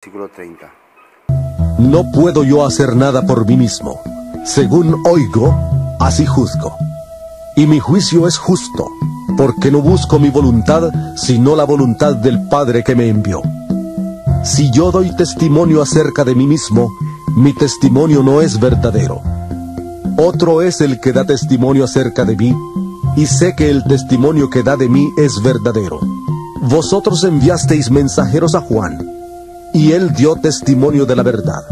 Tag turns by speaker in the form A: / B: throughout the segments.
A: Versículo 30.
B: No puedo yo hacer nada por mí mismo. Según oigo, así juzgo. Y mi juicio es justo, porque no busco mi voluntad, sino la voluntad del Padre que me envió. Si yo doy testimonio acerca de mí mismo, mi testimonio no es verdadero. Otro es el que da testimonio acerca de mí, y sé que el testimonio que da de mí es verdadero. Vosotros enviasteis mensajeros a Juan, y él dio testimonio de la verdad.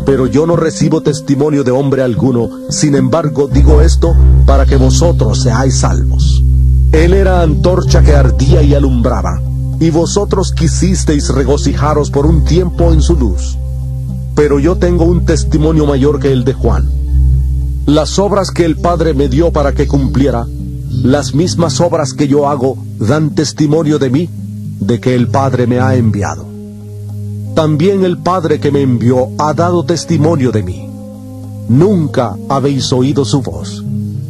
B: Pero yo no recibo testimonio de hombre alguno, sin embargo digo esto para que vosotros seáis salvos. Él era antorcha que ardía y alumbraba, y vosotros quisisteis regocijaros por un tiempo en su luz. Pero yo tengo un testimonio mayor que el de Juan. Las obras que el Padre me dio para que cumpliera, las mismas obras que yo hago, dan testimonio de mí, de que el Padre me ha enviado. También el Padre que me envió ha dado testimonio de mí. Nunca habéis oído su voz,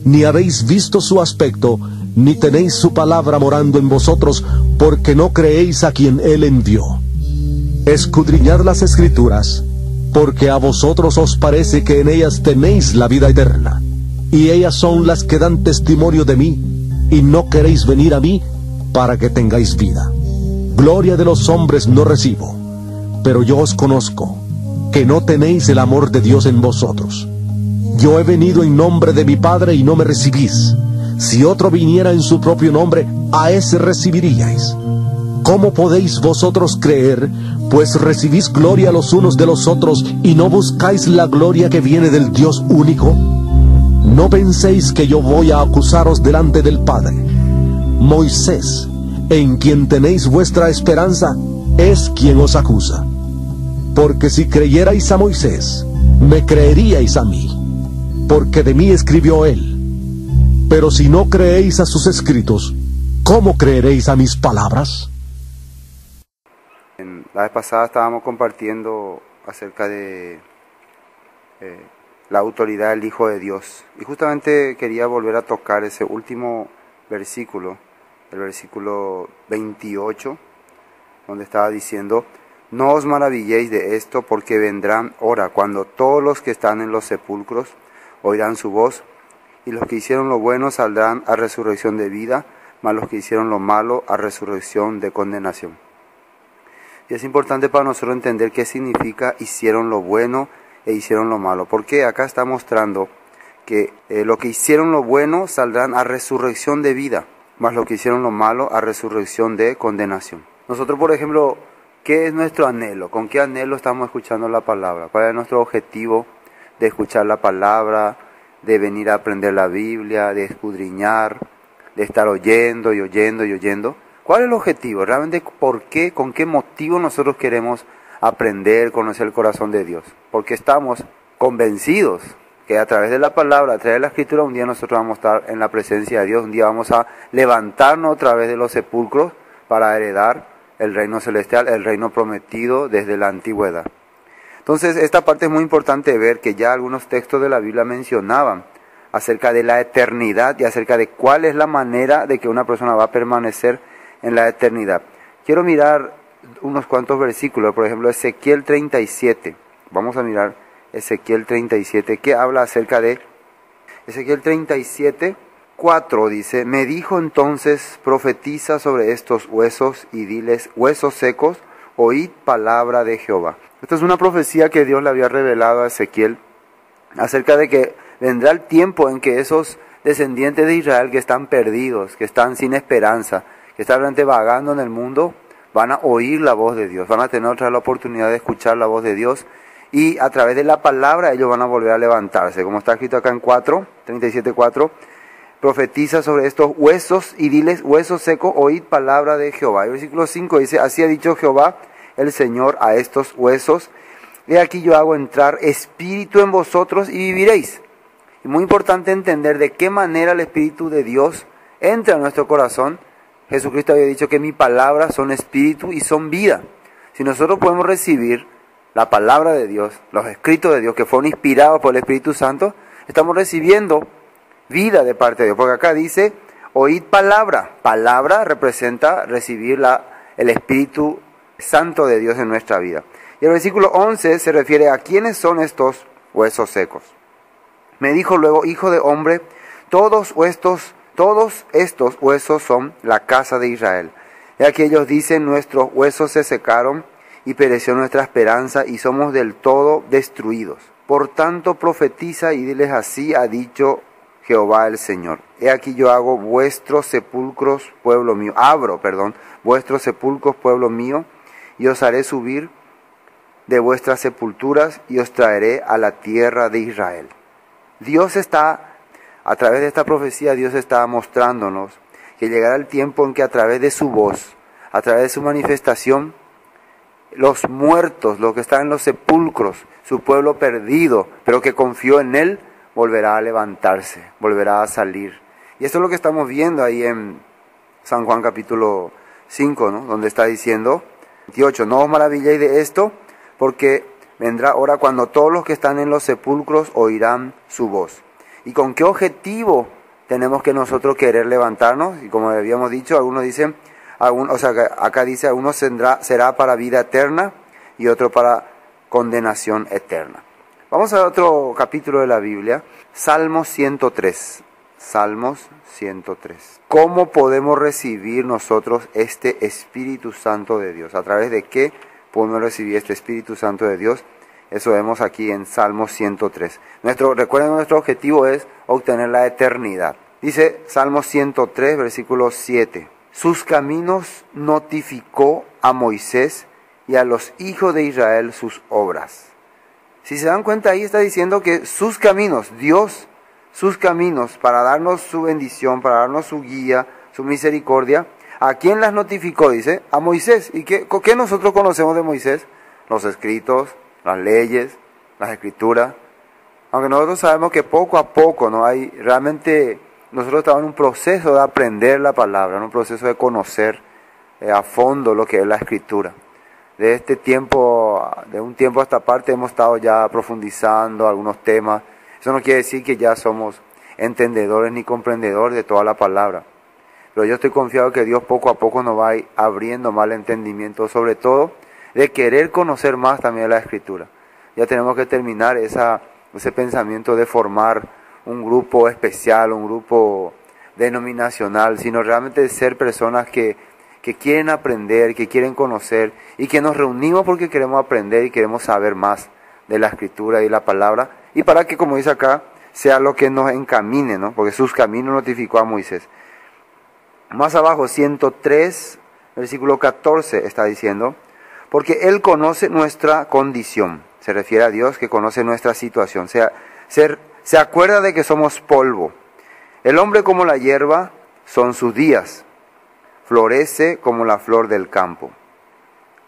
B: ni habéis visto su aspecto, ni tenéis su palabra morando en vosotros, porque no creéis a quien él envió. Escudriñad las Escrituras, porque a vosotros os parece que en ellas tenéis la vida eterna, y ellas son las que dan testimonio de mí, y no queréis venir a mí para que tengáis vida. Gloria de los hombres no recibo, pero yo os conozco, que no tenéis el amor de Dios en vosotros. Yo he venido en nombre de mi Padre y no me recibís. Si otro viniera en su propio nombre, a ese recibiríais. ¿Cómo podéis vosotros creer, pues recibís gloria los unos de los otros y no buscáis la gloria que viene del Dios único? No penséis que yo voy a acusaros delante del Padre. Moisés, en quien tenéis vuestra esperanza, es quien os acusa. Porque si creyerais a Moisés, me creeríais a mí, porque de mí escribió él. Pero si no creéis a sus escritos, ¿cómo creeréis a mis palabras?
A: La vez pasada estábamos compartiendo acerca de la autoridad del Hijo de Dios. Y justamente quería volver a tocar ese último versículo, el versículo 28, donde estaba diciendo: no os maravilléis de esto, porque vendrán hora cuando todos los que están en los sepulcros oirán su voz, y los que hicieron lo bueno saldrán a resurrección de vida, mas los que hicieron lo malo a resurrección de condenación. Y es importante para nosotros entender qué significa hicieron lo bueno e hicieron lo malo, porque acá está mostrando que los que hicieron lo bueno saldrán a resurrección de vida, mas los que hicieron lo malo a resurrección de condenación. Nosotros, por ejemplo, ¿qué es nuestro anhelo? ¿Con qué anhelo estamos escuchando la palabra? ¿Cuál es nuestro objetivo de escuchar la palabra, de venir a aprender la Biblia, de escudriñar, de estar oyendo y oyendo y oyendo? ¿Cuál es el objetivo? ¿Realmente por qué, con qué motivo nosotros queremos aprender, conocer el corazón de Dios? Porque estamos convencidos que a través de la palabra, a través de la Escritura, un día nosotros vamos a estar en la presencia de Dios, un día vamos a levantarnos otra vez de los sepulcros para heredar el reino celestial, el reino prometido desde la antigüedad. Entonces, esta parte es muy importante ver que ya algunos textos de la Biblia mencionaban acerca de la eternidad y acerca de cuál es la manera de que una persona va a permanecer en la eternidad. Quiero mirar unos cuantos versículos, por ejemplo, Ezequiel 37. Vamos a mirar Ezequiel 37, que habla acerca de Ezequiel 37, 4 dice: me dijo entonces, profetiza sobre estos huesos y diles: huesos secos, oíd palabra de Jehová. Esta es una profecía que Dios le había revelado a Ezequiel acerca de que vendrá el tiempo en que esos descendientes de Israel que están perdidos, que están sin esperanza, que están realmente vagando en el mundo, van a oír la voz de Dios, van a tener otra la oportunidad de escuchar la voz de Dios, y a través de la palabra ellos van a volver a levantarse, como está escrito acá en 37:4, profetiza sobre estos huesos y diles: huesos secos, oíd palabra de Jehová. El versículo 5 dice: así ha dicho Jehová el Señor a estos huesos: he aquí yo hago entrar espíritu en vosotros y viviréis. Es muy importante entender de qué manera el Espíritu de Dios entra en nuestro corazón. Jesucristo había dicho que mis palabras son espíritu y son vida. Si nosotros podemos recibir la palabra de Dios, los escritos de Dios que fueron inspirados por el Espíritu Santo, estamos recibiendo vida de parte de Dios. Porque acá dice: oíd palabra. Palabra representa recibir el Espíritu santo de Dios en nuestra vida. Y el versículo 11 se refiere a quiénes son estos huesos secos. Me dijo luego, hijo de hombre, todos estos huesos son la casa de Israel. Y aquí ellos dicen, nuestros huesos se secaron y pereció nuestra esperanza y somos del todo destruidos. Por tanto profetiza y diles, así ha dicho Jehová el Señor. He aquí yo hago vuestros sepulcros, pueblo mío, vuestros sepulcros, pueblo mío, y os haré subir de vuestras sepulturas y os traeré a la tierra de Israel. Dios está, a través de esta profecía, Dios está mostrándonos que llegará el tiempo en que a través de su voz, a través de su manifestación, los muertos, los que están en los sepulcros, su pueblo perdido, pero que confió en Él, volverá a levantarse, volverá a salir. Y esto es lo que estamos viendo ahí en San Juan capítulo 5, ¿no? Donde está diciendo, 28, no os maravilléis de esto, porque vendrá hora cuando todos los que están en los sepulcros oirán su voz. ¿Y con qué objetivo tenemos que nosotros querer levantarnos? Y como habíamos dicho, algunos dicen, acá dice, a uno será para vida eterna y otro para condenación eterna. Vamos a otro capítulo de la Biblia, Salmos 103. Salmos 103. ¿Cómo podemos recibir nosotros este Espíritu Santo de Dios? ¿A través de qué podemos recibir este Espíritu Santo de Dios? Eso vemos aquí en Salmos 103. Recuerden, nuestro objetivo es obtener la eternidad. Dice Salmos 103, versículo 7. Sus caminos notificó a Moisés y a los hijos de Israel sus obras. Si se dan cuenta, ahí está diciendo que sus caminos, Dios, sus caminos, para darnos su bendición, para darnos su guía, su misericordia, ¿a quién las notificó? Dice, a Moisés. ¿Y qué nosotros conocemos de Moisés? Los escritos, las leyes, las escrituras. Aunque nosotros sabemos que poco a poco, ¿no? Realmente nosotros estamos en un proceso de aprender la palabra, en un proceso de conocer a fondo lo que es la escritura. De un tiempo a esta parte hemos estado ya profundizando algunos temas. Eso no quiere decir que ya somos entendedores ni comprendedores de toda la palabra. Pero yo estoy confiado que Dios poco a poco nos va a ir abriendo más el entendimiento, sobre todo de querer conocer más también la Escritura. Ya tenemos que terminar ese pensamiento de formar un grupo especial, un grupo denominacional, sino realmente de ser personas que quieren aprender, que quieren conocer y que nos reunimos porque queremos aprender y queremos saber más de la Escritura y la palabra, y para que, como dice acá, sea lo que nos encamine, ¿no? Porque sus caminos notificó a Moisés. Más abajo, 103, versículo 14, está diciendo, porque Él conoce nuestra condición. Se refiere a Dios que conoce nuestra situación. O sea, se acuerda de que somos polvo. El hombre como la hierba son sus días. Florece como la flor del campo,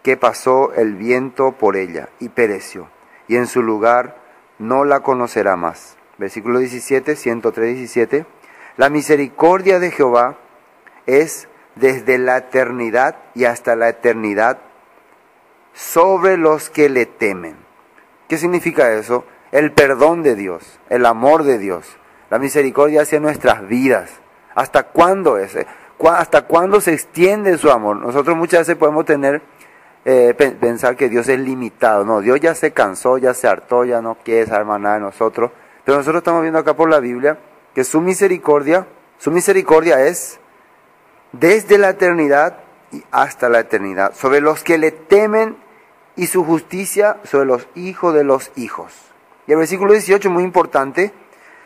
A: que pasó el viento por ella y pereció, y en su lugar no la conocerá más. Versículo 17, 103, 17. La misericordia de Jehová es desde la eternidad y hasta la eternidad sobre los que le temen. ¿Qué significa eso? El perdón de Dios, el amor de Dios, la misericordia hacia nuestras vidas. ¿Hasta cuándo es? ¿Hasta cuándo se extiende su amor? Nosotros muchas veces podemos pensar que Dios es limitado. No, Dios ya se cansó, ya se hartó, ya no quiere saber más nada de nosotros. Pero nosotros estamos viendo acá por la Biblia que su misericordia es desde la eternidad y hasta la eternidad, sobre los que le temen, y su justicia sobre los hijos de los hijos. Y el versículo 18, muy importante,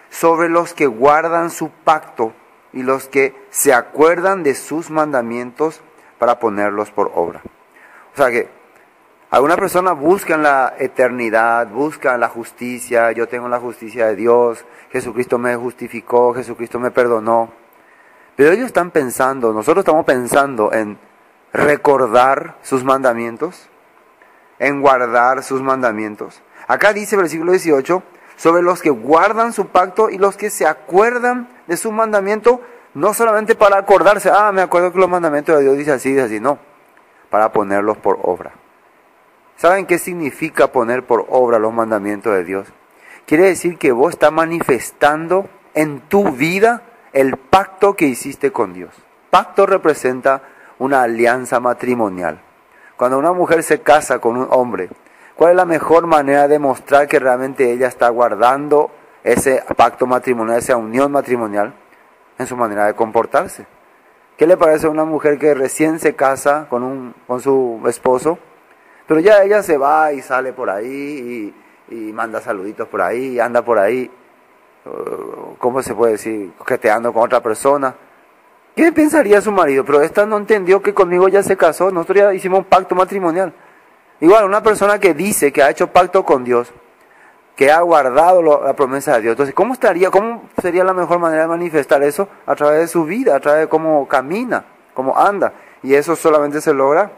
A: sobre los que guardan su pacto y los que se acuerdan de sus mandamientos para ponerlos por obra. O sea que algunas personas buscan la eternidad, buscan la justicia. Yo tengo la justicia de Dios, Jesucristo me justificó, Jesucristo me perdonó. Pero ellos están pensando, nosotros estamos pensando en recordar sus mandamientos, en guardar sus mandamientos. Acá dice versículo 18, sobre los que guardan su pacto y los que se acuerdan de su mandamiento, no solamente para acordarse, me acuerdo que los mandamientos de Dios dice así, no, para ponerlos por obra. ¿Saben qué significa poner por obra los mandamientos de Dios? Quiere decir que vos estás manifestando en tu vida el pacto que hiciste con Dios. Pacto representa una alianza matrimonial. Cuando una mujer se casa con un hombre, ¿cuál es la mejor manera de mostrar que realmente ella está guardando ese pacto matrimonial, esa unión matrimonial? En su manera de comportarse. ¿Qué le parece a una mujer que recién se casa con su esposo, pero ya ella se va y sale por ahí y manda saluditos por ahí y anda por ahí, ¿cómo se puede decir? Coqueteando con otra persona? ¿Qué pensaría su marido? Pero esta no entendió que conmigo ya se casó, nosotros ya hicimos un pacto matrimonial. Igual, una persona que dice que ha hecho pacto con Dios, que ha guardado la promesa de Dios, entonces, ¿cómo sería la mejor manera de manifestar eso? A través de su vida, a través de cómo camina, cómo anda. Y eso solamente se logra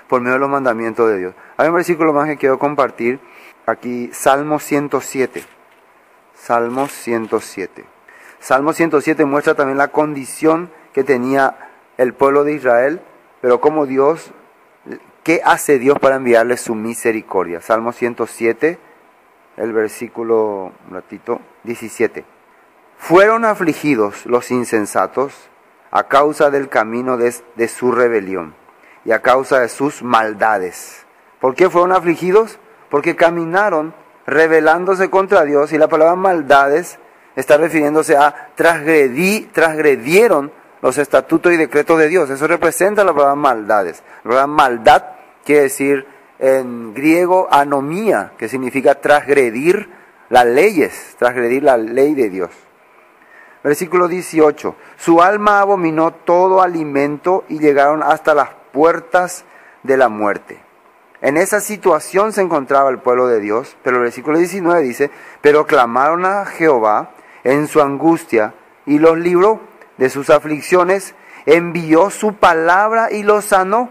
A: por medio de los mandamientos de Dios. Hay un versículo más que quiero compartir, aquí, Salmo 107. Salmo 107. Salmo 107 muestra también la condición que tenía el pueblo de Israel, pero cómo Dios, ¿qué hace Dios para enviarle su misericordia? Salmo 107, el versículo, 17. Fueron afligidos los insensatos a causa del camino de su rebelión y a causa de sus maldades. ¿Por qué fueron afligidos? Porque caminaron rebelándose contra Dios, y la palabra maldades está refiriéndose a transgredieron los estatutos y decretos de Dios. Eso representa la palabra maldades. La palabra maldad quiere decir en griego anomía, que significa transgredir las leyes, transgredir la ley de Dios. Versículo 18. Su alma abominó todo alimento y llegaron hasta las puertas de la muerte. En esa situación se encontraba el pueblo de Dios, pero el versículo 19 dice, pero clamaron a Jehová en su angustia y los libró de sus aflicciones, envió su palabra y los sanó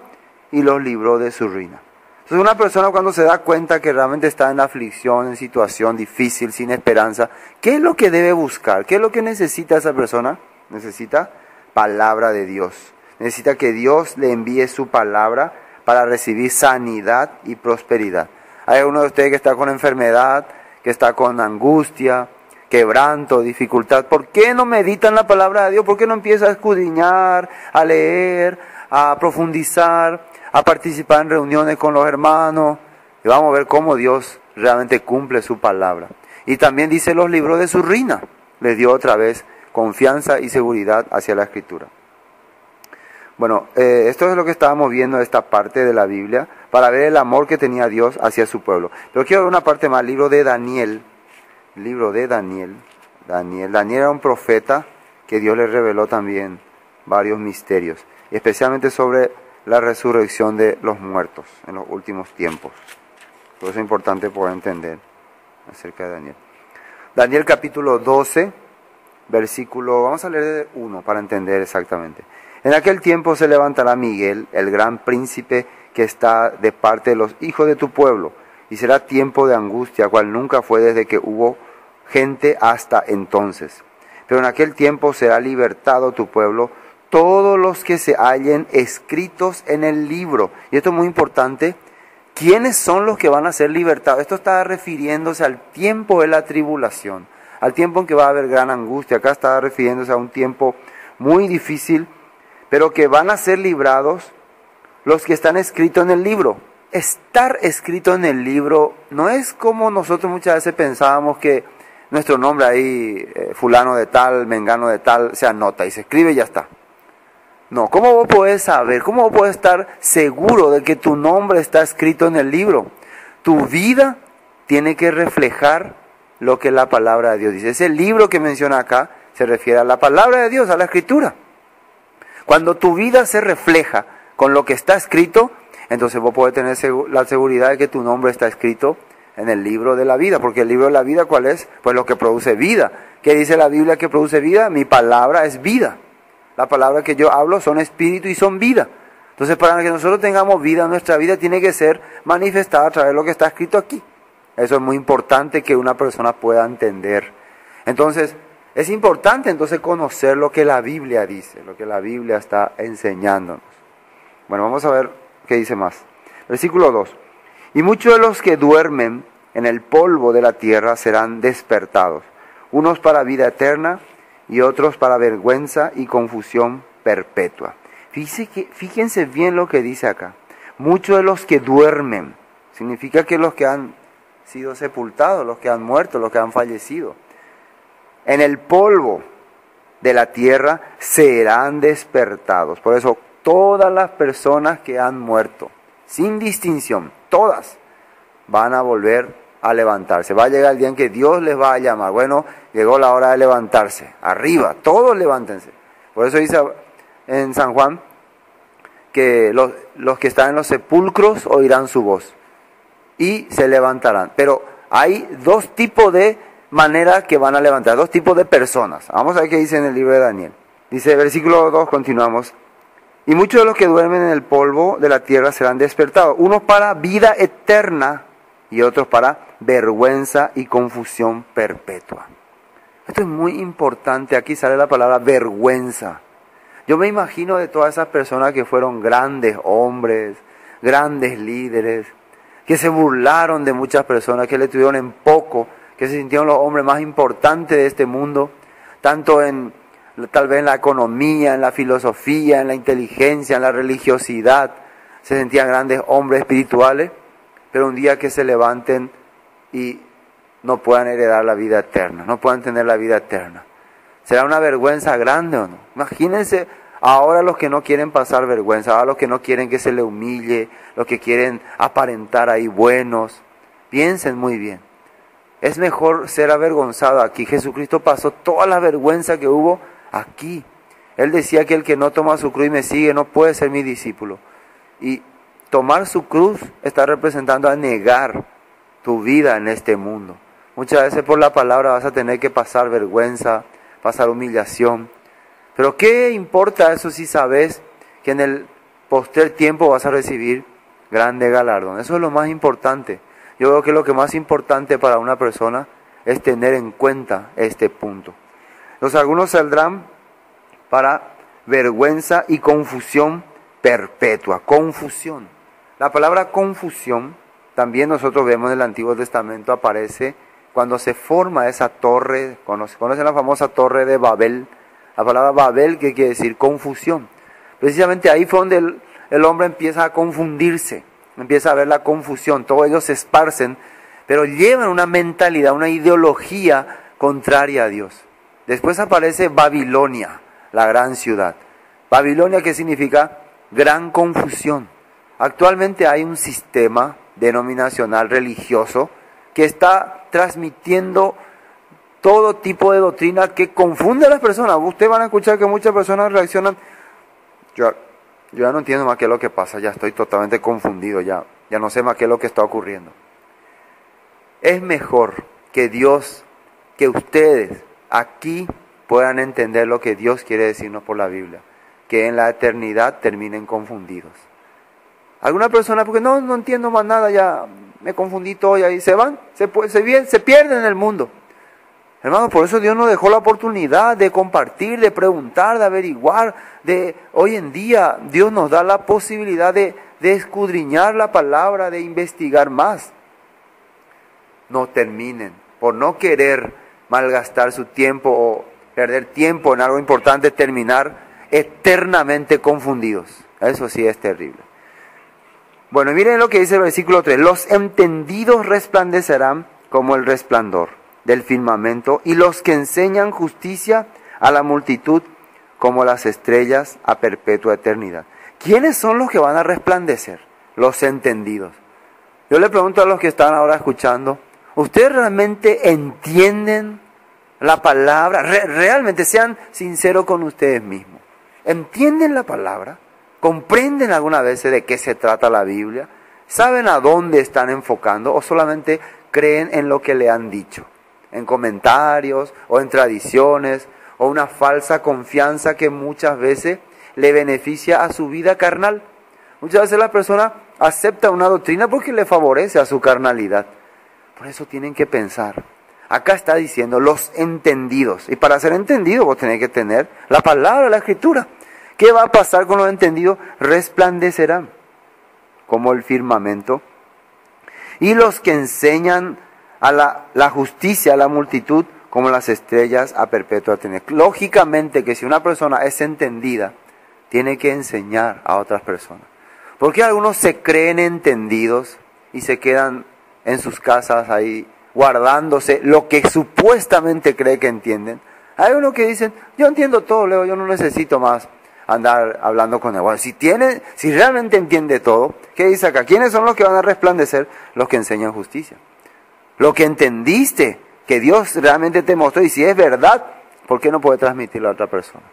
A: y los libró de su ruina. Entonces una persona cuando se da cuenta que realmente está en aflicción, en situación difícil, sin esperanza, ¿qué es lo que debe buscar? ¿Qué es lo que necesita esa persona? Necesita palabra de Dios. Necesita que Dios le envíe su palabra para recibir sanidad y prosperidad. Hay uno de ustedes que está con enfermedad, que está con angustia, quebranto, dificultad. ¿Por qué no meditan la palabra de Dios? ¿Por qué no empieza a escudriñar, a leer, a profundizar, a participar en reuniones con los hermanos? Y vamos a ver cómo Dios realmente cumple su palabra. Y también dice, los libró de su ruina. Les dio otra vez confianza y seguridad hacia la Escritura. Bueno, esto es lo que estábamos viendo de esta parte de la Biblia, para ver el amor que tenía Dios hacia su pueblo. Pero quiero ver una parte más, libro de Daniel. Daniel era un profeta que Dios le reveló también varios misterios, especialmente sobre la resurrección de los muertos en los últimos tiempos. Por eso es importante poder entender acerca de Daniel. Daniel capítulo 12, versículo, vamos a leer de 1 para entender exactamente. En aquel tiempo se levantará Miguel, el gran príncipe que está de parte de los hijos de tu pueblo, y será tiempo de angustia, cual nunca fue desde que hubo gente hasta entonces. Pero en aquel tiempo será libertado tu pueblo, todos los que se hallen escritos en el libro. Y esto es muy importante. ¿Quiénes son los que van a ser libertados? Esto está refiriéndose al tiempo de la tribulación, al tiempo en que va a haber gran angustia. Acá está refiriéndose a un tiempo muy difícil, pero que van a ser librados los que están escritos en el libro. Estar escrito en el libro no es como nosotros muchas veces pensábamos que nuestro nombre ahí, fulano de tal, mengano de tal, se anota y se escribe y ya está. No, ¿cómo vos podés saber? ¿Cómo vos podés estar seguro de que tu nombre está escrito en el libro? Tu vida tiene que reflejar lo que la palabra de Dios dice. Ese libro que menciona acá se refiere a la palabra de Dios, a la Escritura. Cuando tu vida se refleja con lo que está escrito, entonces vos podés tener la seguridad de que tu nombre está escrito en el libro de la vida. Porque el libro de la vida, ¿cuál es? Pues lo que produce vida. ¿Qué dice la Biblia que produce vida? Mi palabra es vida. La palabra que yo hablo son espíritu y son vida. Entonces, para que nosotros tengamos vida, nuestra vida tiene que ser manifestada a través de lo que está escrito aquí. Eso es muy importante que una persona pueda entender. Entonces, es importante entonces conocer lo que la Biblia dice, lo que la Biblia está enseñándonos. Bueno, vamos a ver qué dice más. Versículo 2. Y muchos de los que duermen en el polvo de la tierra serán despertados, unos para vida eterna y otros para vergüenza y confusión perpetua. Fíjense bien lo que dice acá. muchos de los que duermen, significa que los que han sido sepultados, los que han muerto, los que han fallecido, en el polvo de la tierra serán despertados. Por eso todas las personas que han muerto, sin distinción, todas van a volver a levantarse. Va a llegar el día en que Dios les va a llamar. Bueno, llegó la hora de levantarse. Arriba, todos levántense. Por eso dice en San Juan que los que están en los sepulcros oirán su voz y se levantarán. Pero hay dos tipos de maneras que van a levantar, dos tipos de personas. Vamos a ver qué dice en el libro de Daniel. Dice, versículo 2, continuamos. Y muchos de los que duermen en el polvo de la tierra serán despertados, unos para vida eterna y otros para vergüenza y confusión perpetua. Esto es muy importante, aquí sale la palabra vergüenza. Yo me imagino de todas esas personas que fueron grandes hombres, grandes líderes, que se burlaron de muchas personas, que le tuvieron en poco, que se sintieron los hombres más importantes de este mundo, tanto tal vez en la economía, en la filosofía, en la inteligencia, en la religiosidad, se sentían grandes hombres espirituales, pero un día que se levanten y no puedan heredar la vida eterna, no puedan tener la vida eterna. ¿Será una vergüenza grande o no? Imagínense ahora los que no quieren pasar vergüenza, ahora los que no quieren que se le humille, los que quieren aparentar ahí buenos. Piensen muy bien. Es mejor ser avergonzado aquí. Jesucristo pasó toda la vergüenza que hubo aquí. Él decía que el que no toma su cruz y me sigue no puede ser mi discípulo. Y tomar su cruz está representando a negar tu vida en este mundo. Muchas veces por la palabra vas a tener que pasar vergüenza, pasar humillación. Pero ¿qué importa eso si sabes que en el postrer tiempo vas a recibir grande galardón? Eso es lo más importante. Yo creo que lo que más importante para una persona es tener en cuenta este punto. Algunos saldrán para vergüenza y confusión perpetua. Confusión. La palabra confusión también nosotros vemos en el Antiguo Testamento, aparece cuando se forma esa torre, ¿conocen la famosa torre de Babel? La palabra Babel, que quiere decir confusión. Precisamente ahí fue donde el hombre empieza a confundirse, empieza a ver la confusión, todos ellos se esparcen, pero llevan una mentalidad, una ideología contraria a Dios. Después aparece Babilonia, la gran ciudad. Babilonia, ¿qué significa? Gran confusión. Actualmente hay un sistema denominacional religioso que está transmitiendo todo tipo de doctrina que confunde a las personas. Ustedes van a escuchar que muchas personas reaccionan, yo ya no entiendo más qué es lo que pasa, ya estoy totalmente confundido, ya no sé más qué es lo que está ocurriendo. Es mejor que que ustedes aquí puedan entender lo que Dios quiere decirnos por la Biblia, que en la eternidad terminen confundidos. Alguna persona, porque no entiendo más nada, ya me confundí todo y ahí se van, se pierden en el mundo. Hermano, por eso Dios nos dejó la oportunidad de compartir, de preguntar, de averiguar. Hoy en día Dios nos da la posibilidad de escudriñar la palabra, de investigar más. No terminen, por no querer malgastar su tiempo o perder tiempo en algo importante, terminar eternamente confundidos. Eso sí es terrible. Bueno, miren lo que dice el versículo 3. Los entendidos resplandecerán como el resplandor del firmamento, y los que enseñan justicia a la multitud como las estrellas a perpetua eternidad. ¿Quiénes son los que van a resplandecer? Los entendidos. Yo le pregunto a los que están ahora escuchando, ¿ustedes realmente entienden la palabra? Realmente sean sinceros con ustedes mismos. ¿Entienden la palabra? ¿Comprenden alguna vez de qué se trata la Biblia? ¿Saben a dónde están enfocando o solamente creen en lo que le han dicho? En comentarios o en tradiciones o una falsa confianza que muchas veces le beneficia a su vida carnal. Muchas veces la persona acepta una doctrina porque le favorece a su carnalidad. Por eso tienen que pensar. Acá está diciendo los entendidos. Y para ser entendido vos tenés que tener la palabra, la escritura. ¿Qué va a pasar con los entendidos? Resplandecerán como el firmamento. Y los que enseñan a la justicia a la multitud como las estrellas a perpetua eternidad. Lógicamente que si una persona es entendida, tiene que enseñar a otras personas. ¿Por qué algunos se creen entendidos y se quedan en sus casas ahí guardándose lo que supuestamente cree que entienden? Hay unos que dicen, yo entiendo todo, Leo, yo no necesito más andar hablando con él. Bueno, si realmente entiende todo, ¿qué dice acá? ¿Quiénes son los que van a resplandecer? Los que enseñan justicia. Lo que entendiste, que Dios realmente te mostró, y si es verdad, ¿por qué no puede transmitirlo a otra persona?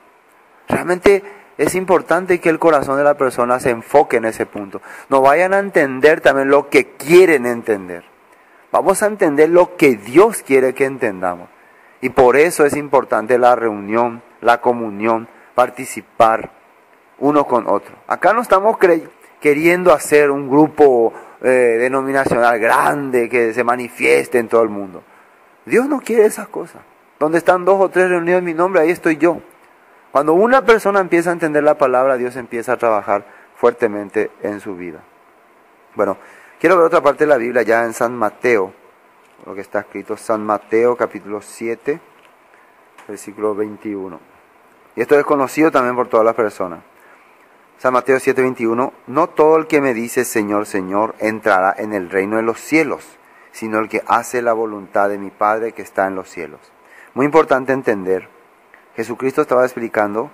A: Realmente es importante que el corazón de la persona se enfoque en ese punto. No vayan a entender también lo que quieren entender. Vamos a entender lo que Dios quiere que entendamos. Y por eso es importante la reunión, la comunión, participar uno con otro. Acá no estamos queriendo hacer un grupo denominacional grande que se manifieste en todo el mundo. Dios no quiere esas cosas. Donde están 2 o 3 reunidos en mi nombre, ahí estoy yo. Cuando una persona empieza a entender la palabra, Dios empieza a trabajar fuertemente en su vida. Bueno, quiero ver otra parte de la Biblia ya en San Mateo, lo que está escrito, San Mateo capítulo 7, versículo 21. Y esto es conocido también por todas las personas. San Mateo 7, 21, no todo el que me dice Señor, Señor, entrará en el reino de los cielos, sino el que hace la voluntad de mi Padre que está en los cielos. Muy importante entender, Jesucristo estaba explicando,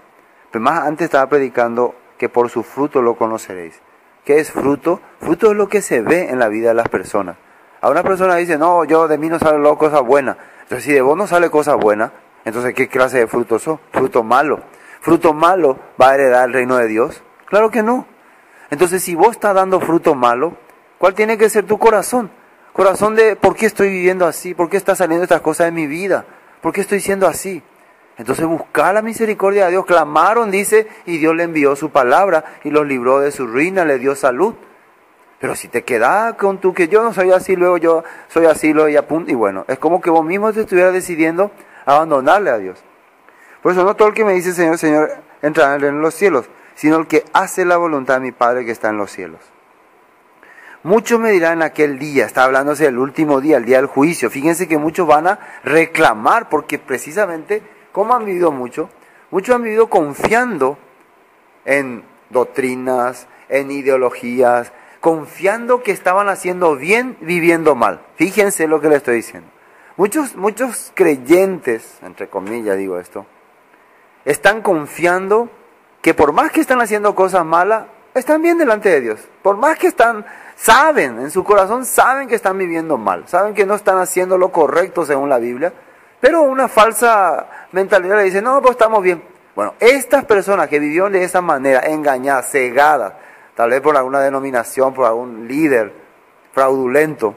A: pero más antes estaba predicando que por su fruto lo conoceréis. ¿Qué es fruto? Fruto es lo que se ve en la vida de las personas. A una persona dice, no, yo de mí no sale luego cosa buena. Entonces, si de vos no sale cosa buena, entonces, ¿qué clase de fruto sos? Fruto malo. ¿Fruto malo va a heredar el reino de Dios? Claro que no. Entonces, si vos estás dando fruto malo, ¿cuál tiene que ser tu corazón? Corazón de, ¿por qué estoy viviendo así? ¿Por qué están saliendo estas cosas de mi vida? ¿Por qué estoy siendo así? Entonces, buscar la misericordia de Dios. Clamaron, dice, y Dios le envió su palabra y los libró de su ruina, le dio salud. Pero si te quedas con tu que yo no soy así, luego yo soy así, luego ya punto. Y bueno, es como que vos mismo te estuvieras decidiendo abandonarle a Dios. Por eso no todo el que me dice Señor, Señor, entrará en los cielos, sino el que hace la voluntad de mi Padre que está en los cielos. Muchos me dirán en aquel día, está hablándose del último día, el día del juicio. Fíjense que muchos van a reclamar, porque precisamente, ¿cómo han vivido muchos? Muchos han vivido confiando en doctrinas, en ideologías, confiando que estaban haciendo bien, viviendo mal. Fíjense lo que le estoy diciendo. Muchos creyentes, entre comillas digo esto, están confiando que por más que están haciendo cosas malas, están bien delante de Dios. Por más que saben, en su corazón saben que están viviendo mal, saben que no están haciendo lo correcto según la Biblia, pero una falsa mentalidad le dice, no, pues estamos bien. Bueno, estas personas que vivieron de esa manera, engañadas, cegadas, tal vez por alguna denominación, por algún líder fraudulento,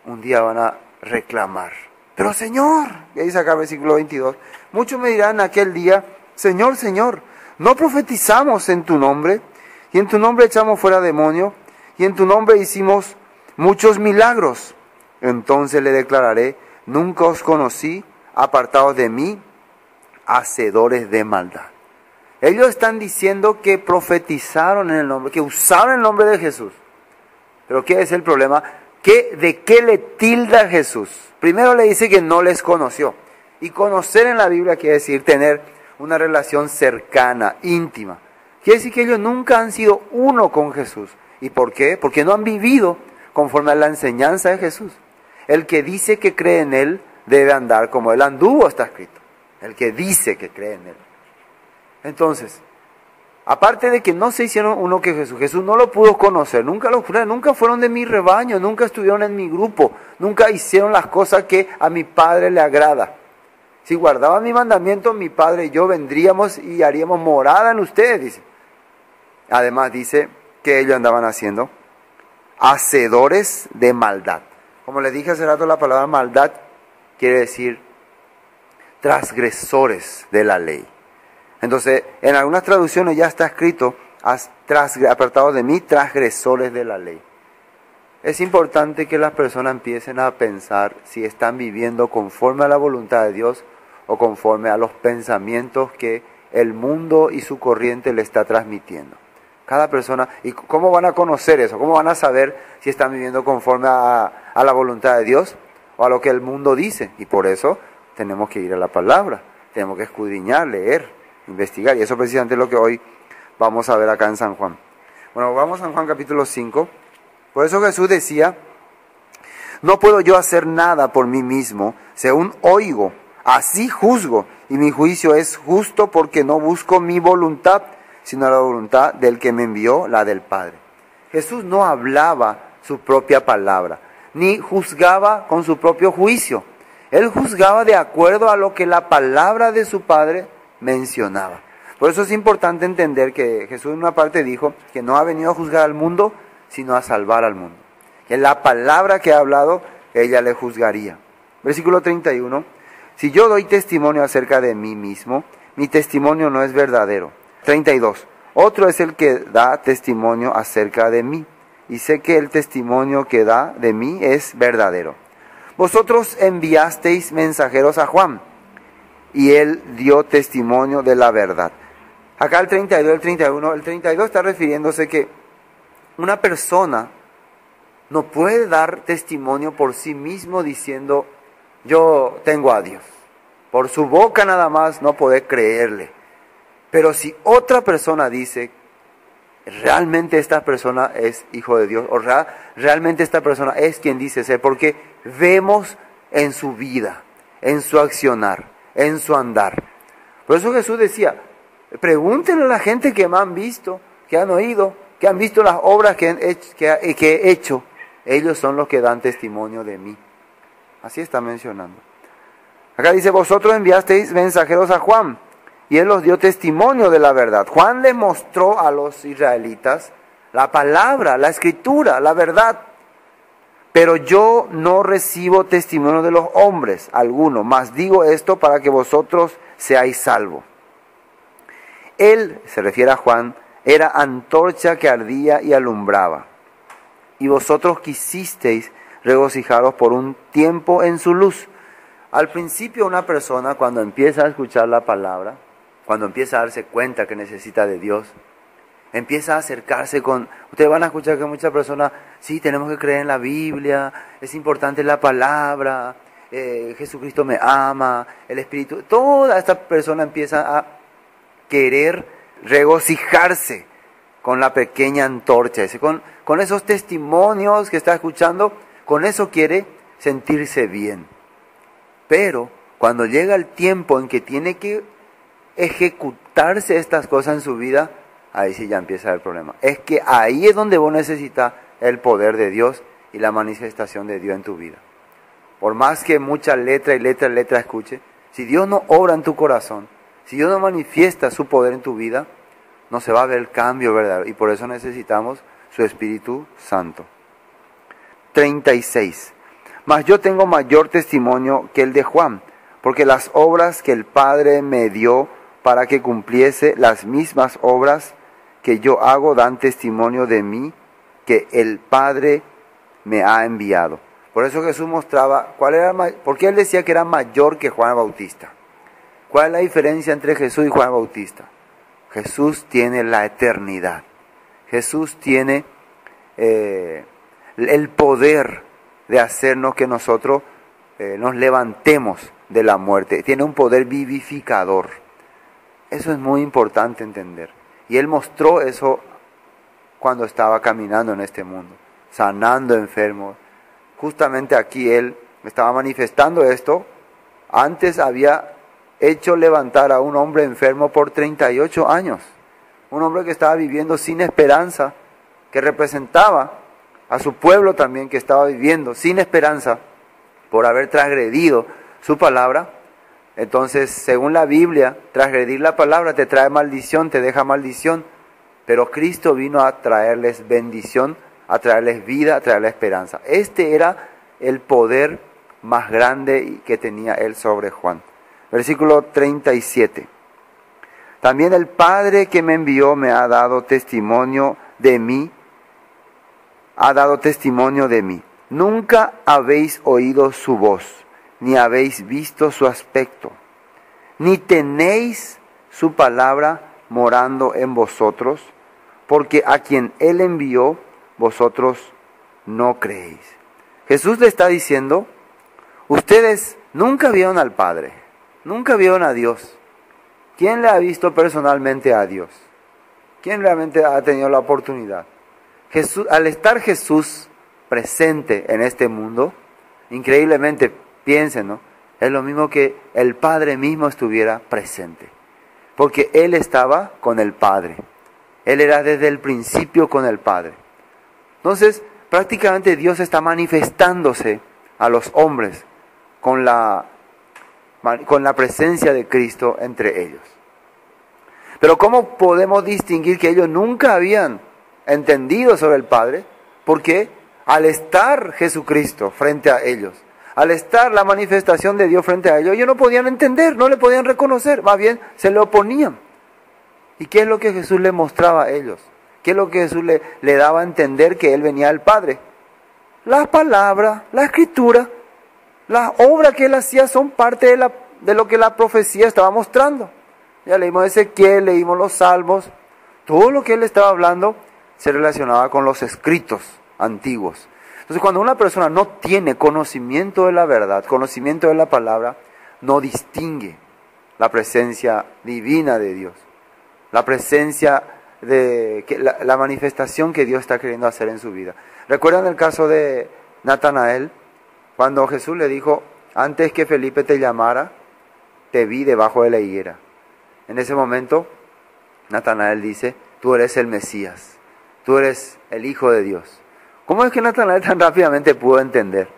A: un día van a reclamar. Pero Señor, y ahí dice acá el versículo 22, muchos me dirán en aquel día, Señor, Señor, ¿no profetizamos en tu nombre? Y en tu nombre echamos fuera demonios, y en tu nombre hicimos muchos milagros. Entonces le declararé, nunca os conocí, apartados de mí, hacedores de maldad. Ellos están diciendo que profetizaron en el nombre, que usaron el nombre de Jesús. Pero ¿qué es el problema? ¿De qué le tilda a Jesús? Primero le dice que no les conoció. Y conocer en la Biblia quiere decir tener una relación cercana, íntima. Quiere decir que ellos nunca han sido uno con Jesús. ¿Y por qué? Porque no han vivido conforme a la enseñanza de Jesús. El que dice que cree en Él debe andar como Él anduvo, está escrito. El que dice que cree en Él. Entonces, aparte de que no se hicieron uno que Jesús no lo pudo conocer, nunca fueron de mi rebaño, nunca estuvieron en mi grupo, nunca hicieron las cosas que a mi Padre le agrada. Si guardaban mi mandamiento, mi Padre y yo vendríamos y haríamos morada en ustedes, dice. Además dice que ellos andaban haciendo hacedores de maldad. Como les dije hace rato, la palabra maldad quiere decir transgresores de la ley. Entonces, en algunas traducciones ya está escrito, apartados de mí, transgresores de la ley. Es importante que las personas empiecen a pensar si están viviendo conforme a la voluntad de Dios o conforme a los pensamientos que el mundo y su corriente le está transmitiendo. Cada persona, ¿y cómo van a conocer eso? ¿Cómo van a saber si están viviendo conforme a la voluntad de Dios o a lo que el mundo dice? Y por eso tenemos que ir a la palabra, tenemos que escudriñar, leer, investigar, y eso precisamente es lo que hoy vamos a ver acá en San Juan. Bueno, vamos a San Juan capítulo 5. Por eso Jesús decía, no puedo yo hacer nada por mí mismo, según oigo, así juzgo, y mi juicio es justo porque no busco mi voluntad, sino la voluntad del que me envió, la del Padre. Jesús no hablaba su propia palabra, ni juzgaba con su propio juicio. Él juzgaba de acuerdo a lo que la palabra de su Padre mencionaba. Por eso es importante entender que Jesús en una parte dijo que no ha venido a juzgar al mundo, sino a salvar al mundo. Que la palabra que ha hablado, ella le juzgaría. Versículo 31. Si yo doy testimonio acerca de mí mismo, mi testimonio no es verdadero. 32. Otro es el que da testimonio acerca de mí, y sé que el testimonio que da de mí es verdadero. Vosotros enviasteis mensajeros a Juan, y él dio testimonio de la verdad. Acá el 32, el 31, el 32 está refiriéndose que una persona no puede dar testimonio por sí mismo diciendo, yo tengo a Dios. Por su boca nada más no puede creerle. Pero si otra persona dice, realmente esta persona es hijo de Dios, o realmente esta persona es quien dice ser, porque vemos en su vida, en su accionar, en su andar. Por eso Jesús decía, pregúntenle a la gente que me han visto, que han oído, que han visto las obras que he hecho. Ellos son los que dan testimonio de mí. Así está mencionando. Acá dice, vosotros enviasteis mensajeros a Juan, y él los dio testimonio de la verdad. Juan le mostró a los israelitas la palabra, la escritura, la verdad. Pero yo no recibo testimonio de los hombres alguno, mas digo esto para que vosotros seáis salvos. Él, se refiere a Juan, era antorcha que ardía y alumbraba. Y vosotros quisisteis regocijaros por un tiempo en su luz. Al principio una persona cuando empieza a escuchar la palabra, cuando empieza a darse cuenta que necesita de Dios, empieza a acercarse con... Ustedes van a escuchar que muchas personas, sí, tenemos que creer en la Biblia, es importante la palabra, Jesucristo me ama, el Espíritu... Toda esta persona empieza a querer regocijarse con la pequeña antorcha, con esos testimonios que está escuchando, con eso quiere sentirse bien. Pero cuando llega el tiempo en que tiene que ejecutarse estas cosas en su vida, ahí sí ya empieza el problema. Es que ahí es donde vos necesitas el poder de Dios y la manifestación de Dios en tu vida. Por más que mucha letra y letra escuche, si Dios no obra en tu corazón, si Dios no manifiesta su poder en tu vida, no se va a ver el cambio verdadero. Y por eso necesitamos su Espíritu Santo. 36. Mas yo tengo mayor testimonio que el de Juan, porque las obras que el Padre me dio para que cumpliese las mismas obras que yo hago dan testimonio de mí, que el Padre me ha enviado. Por eso Jesús mostraba, ¿por qué él decía que era mayor que Juan Bautista? ¿Cuál es la diferencia entre Jesús y Juan Bautista? Jesús tiene la eternidad. Jesús tiene el poder de hacernos que nosotros nos levantemos de la muerte. Tiene un poder vivificador. Eso es muy importante entender. Y Él mostró eso cuando estaba caminando en este mundo, sanando enfermos. Justamente aquí Él estaba manifestando esto. Antes había hecho levantar a un hombre enfermo por 38 años. Un hombre que estaba viviendo sin esperanza, que representaba a su pueblo también, que estaba viviendo sin esperanza por haber transgredido su palabra. Entonces, según la Biblia, transgredir la palabra te trae maldición, te deja maldición. Pero Cristo vino a traerles bendición, a traerles vida, a traerles esperanza. Este era el poder más grande que tenía Él sobre Juan. Versículo 37. También el Padre que me envió me ha dado testimonio de mí. Nunca habéis oído su voz, ni habéis visto su aspecto, ni tenéis su palabra morando en vosotros, porque a quien Él envió, vosotros no creéis. Jesús le está diciendo, ustedes nunca vieron al Padre. Nunca vieron a Dios. ¿Quién le ha visto personalmente a Dios? ¿Quién realmente ha tenido la oportunidad? Jesús, al estar Jesús presente en este mundo, increíblemente, piensen, ¿no? Es lo mismo que el Padre mismo estuviera presente. Porque Él estaba con el Padre. Él era desde el principio con el Padre. Entonces, prácticamente Dios está manifestándose a los hombres con la presencia de Cristo entre ellos. Pero ¿cómo podemos distinguir que ellos nunca habían entendido sobre el Padre? Porque al estar Jesucristo frente a ellos, al estar la manifestación de Dios frente a ellos no podían entender, no le podían reconocer, más bien se le oponían. ¿Y qué es lo que Jesús le mostraba a ellos? ¿Qué es lo que Jesús le daba a entender que Él venía del Padre? Las palabras, la Escritura, las obras que Él hacía son parte de lo que la profecía estaba mostrando. Ya leímos Ezequiel, leímos los Salmos, todo lo que Él estaba hablando se relacionaba con los escritos antiguos. Entonces, cuando una persona no tiene conocimiento de la verdad, conocimiento de la palabra, no distingue la presencia divina de Dios, la presencia la manifestación que Dios está queriendo hacer en su vida. ¿Recuerdan el caso de Natanael? Cuando Jesús le dijo, antes que Felipe te llamara, te vi debajo de la higuera. En ese momento, Natanael dice, tú eres el Mesías, tú eres el Hijo de Dios. ¿Cómo es que Natanael tan rápidamente pudo entender?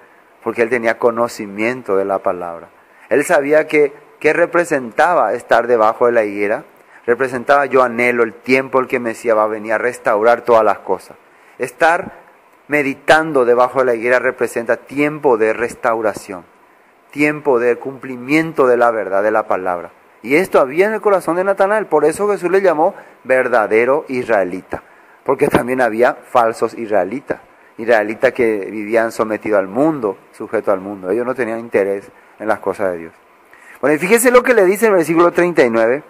A: Porque él tenía conocimiento de la palabra. Él sabía que representaba estar debajo de la higuera. Representaba, yo anhelo el tiempo en que Mesías va a venir a restaurar todas las cosas. Estar meditando debajo de la higuera representa tiempo de restauración, tiempo de cumplimiento de la verdad, de la palabra. Y esto había en el corazón de Natanael, por eso Jesús le llamó verdadero israelita, porque también había falsos israelitas que vivían sometidos al mundo, sujetos al mundo. Ellos no tenían interés en las cosas de Dios. Bueno, y fíjense lo que le dice en el versículo 39,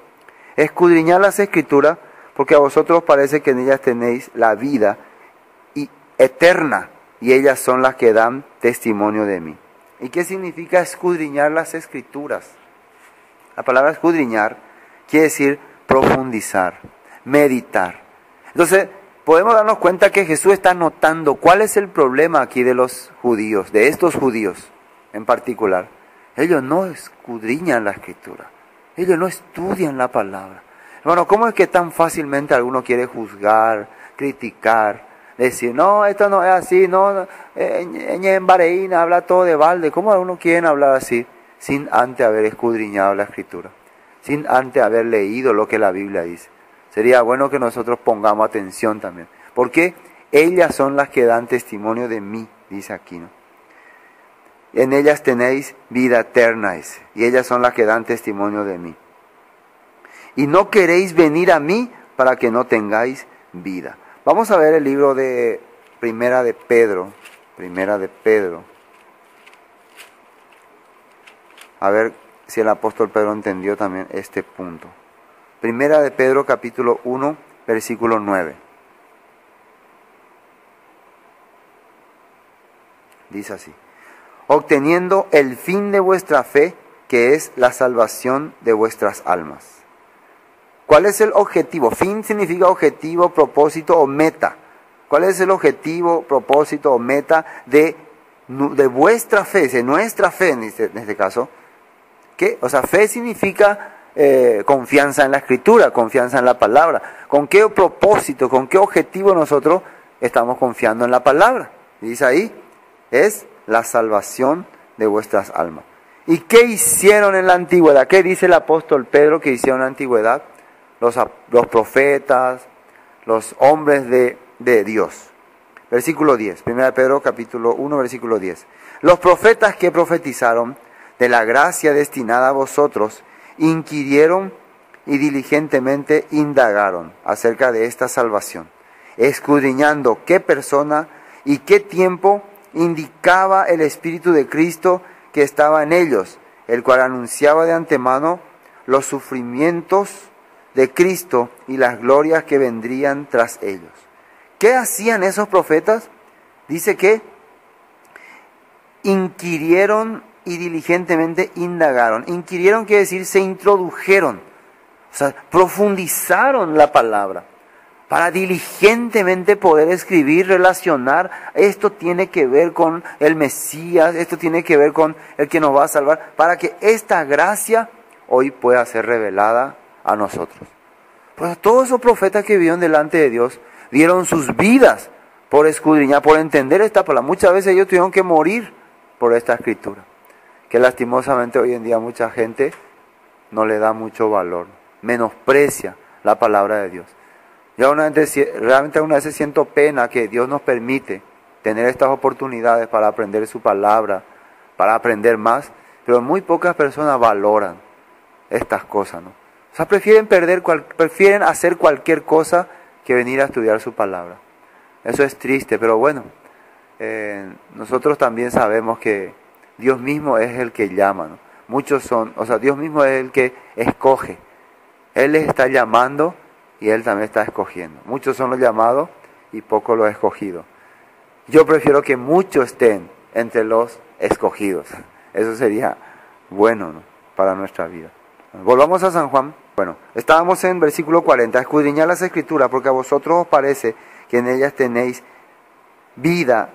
A: escudriñad las Escrituras, porque a vosotros parece que en ellas tenéis la vida eterna, y ellas son las que dan testimonio de mí. ¿Y qué significa escudriñar las Escrituras? La palabra escudriñar quiere decir profundizar, meditar. Entonces, podemos darnos cuenta que Jesús está notando cuál es el problema aquí de los judíos, de estos judíos en particular. Ellos no escudriñan la Escritura, ellos no estudian la palabra. Hermano, ¿cómo es que tan fácilmente alguno quiere juzgar, criticar, decir, no, esto no es así, no, en Bareína habla todo de balde? ¿Cómo algunos quieren hablar así sin antes haber escudriñado la Escritura, sin antes haber leído lo que la Biblia dice? Sería bueno que nosotros pongamos atención también, porque ellas son las que dan testimonio de mí, dice aquí, ¿no? En ellas tenéis vida eterna, dice, y ellas son las que dan testimonio de mí. Y no queréis venir a mí para que no tengáis vida. Vamos a ver el libro de Primera de Pedro. A ver si el apóstol Pedro entendió también este punto. Primera de Pedro, capítulo 1, versículo 9. Dice así: obteniendo el fin de vuestra fe, que es la salvación de vuestras almas. ¿Cuál es el objetivo? Fin significa objetivo, propósito o meta. ¿Cuál es el objetivo, propósito o meta de vuestra fe, de nuestra fe en este caso? ¿Qué? O sea, fe significa confianza en la Escritura, confianza en la palabra. ¿Con qué propósito, con qué objetivo nosotros estamos confiando en la palabra? Dice ahí, es la salvación de vuestras almas. ¿Y qué hicieron en la antigüedad? ¿Qué dice el apóstol Pedro que hicieron en la antigüedad? Los profetas, los hombres de Dios. Versículo 10, 1 Pedro capítulo 1, versículo 10. Los profetas que profetizaron de la gracia destinada a vosotros, inquirieron y diligentemente indagaron acerca de esta salvación, escudriñando qué persona y qué tiempo indicaba el Espíritu de Cristo que estaba en ellos, el cual anunciaba de antemano los sufrimientos de Cristo y las glorias que vendrían tras ellos. ¿Qué hacían esos profetas? Dice que inquirieron y diligentemente indagaron. Inquirieron quiere decir se introdujeron, o sea, profundizaron la palabra. para diligentemente poder escribir, relacionar. Esto tiene que ver con el Mesías, esto tiene que ver con el que nos va a salvar, para que esta gracia hoy pueda ser revelada a nosotros. Pues todos esos profetas que vivieron delante de Dios dieron sus vidas por escudriñar, por entender esta palabra. Muchas veces ellos tuvieron que morir por esta escritura, que lastimosamente hoy en día mucha gente no le da mucho valor, menosprecia la palabra de Dios. Yo realmente algunas veces siento pena que Dios nos permite tener estas oportunidades para aprender su palabra, para aprender más, pero muy pocas personas valoran estas cosas, ¿no? O sea, prefieren hacer cualquier cosa que venir a estudiar su palabra. Eso es triste, pero bueno, nosotros también sabemos que Dios mismo es el que llama, ¿no? Dios mismo es el que escoge. Él les está llamando y Él también está escogiendo. Muchos son los llamados y pocos los escogidos. Yo prefiero que muchos estén entre los escogidos. Eso sería bueno, ¿no?, para nuestra vida. Volvamos a San Juan. Bueno, estábamos en versículo 40. Escudriñad las Escrituras, porque a vosotros os parece que en ellas tenéis vida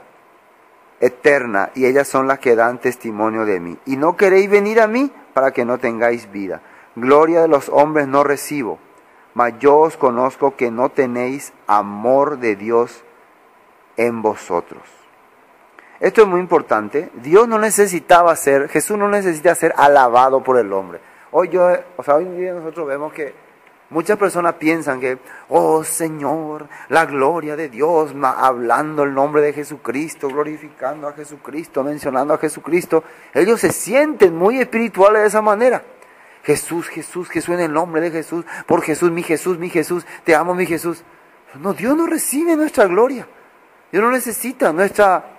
A: eterna, y ellas son las que dan testimonio de mí. Y no queréis venir a mí para que no tengáis vida. Gloria de los hombres no recibo, mas yo os conozco que no tenéis amor de Dios en vosotros. Esto es muy importante. Jesús no necesita ser alabado por el hombre. Hoy en día nosotros vemos que muchas personas piensan que, oh Señor, la gloria de Dios, hablando el nombre de Jesucristo, glorificando a Jesucristo, mencionando a Jesucristo. Ellos se sienten muy espirituales de esa manera. Jesús, Jesús, Jesús, en el nombre de Jesús, por Jesús, mi Jesús, te amo, mi Jesús. No, Dios no recibe nuestra gloria. Dios no necesita nuestra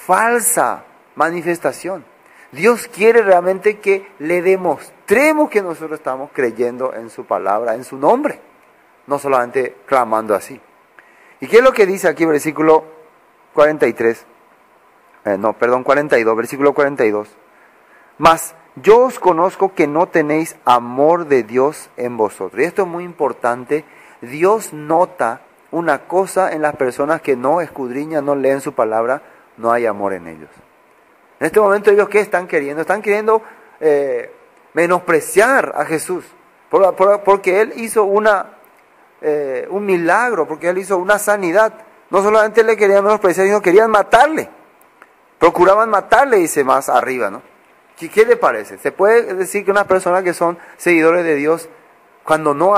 A: falsa manifestación. Dios quiere realmente que le demostremos que nosotros estamos creyendo en su palabra, en su nombre, no solamente clamando así. ¿Y qué es lo que dice aquí versículo 42, versículo 42? Mas yo os conozco que no tenéis amor de Dios en vosotros. Y esto es muy importante. Dios nota una cosa en las personas que no escudriñan, no leen su palabra, no hay amor en ellos. En este momento ellos, ¿qué están queriendo? Están queriendo menospreciar a Jesús, porque Él hizo un milagro, porque Él hizo una sanidad. No solamente le querían menospreciar, sino querían matarle. Procuraban matarle, dice más arriba, ¿no? ¿Qué le parece? ¿Se puede decir que unas personas que son seguidores de Dios, cuando no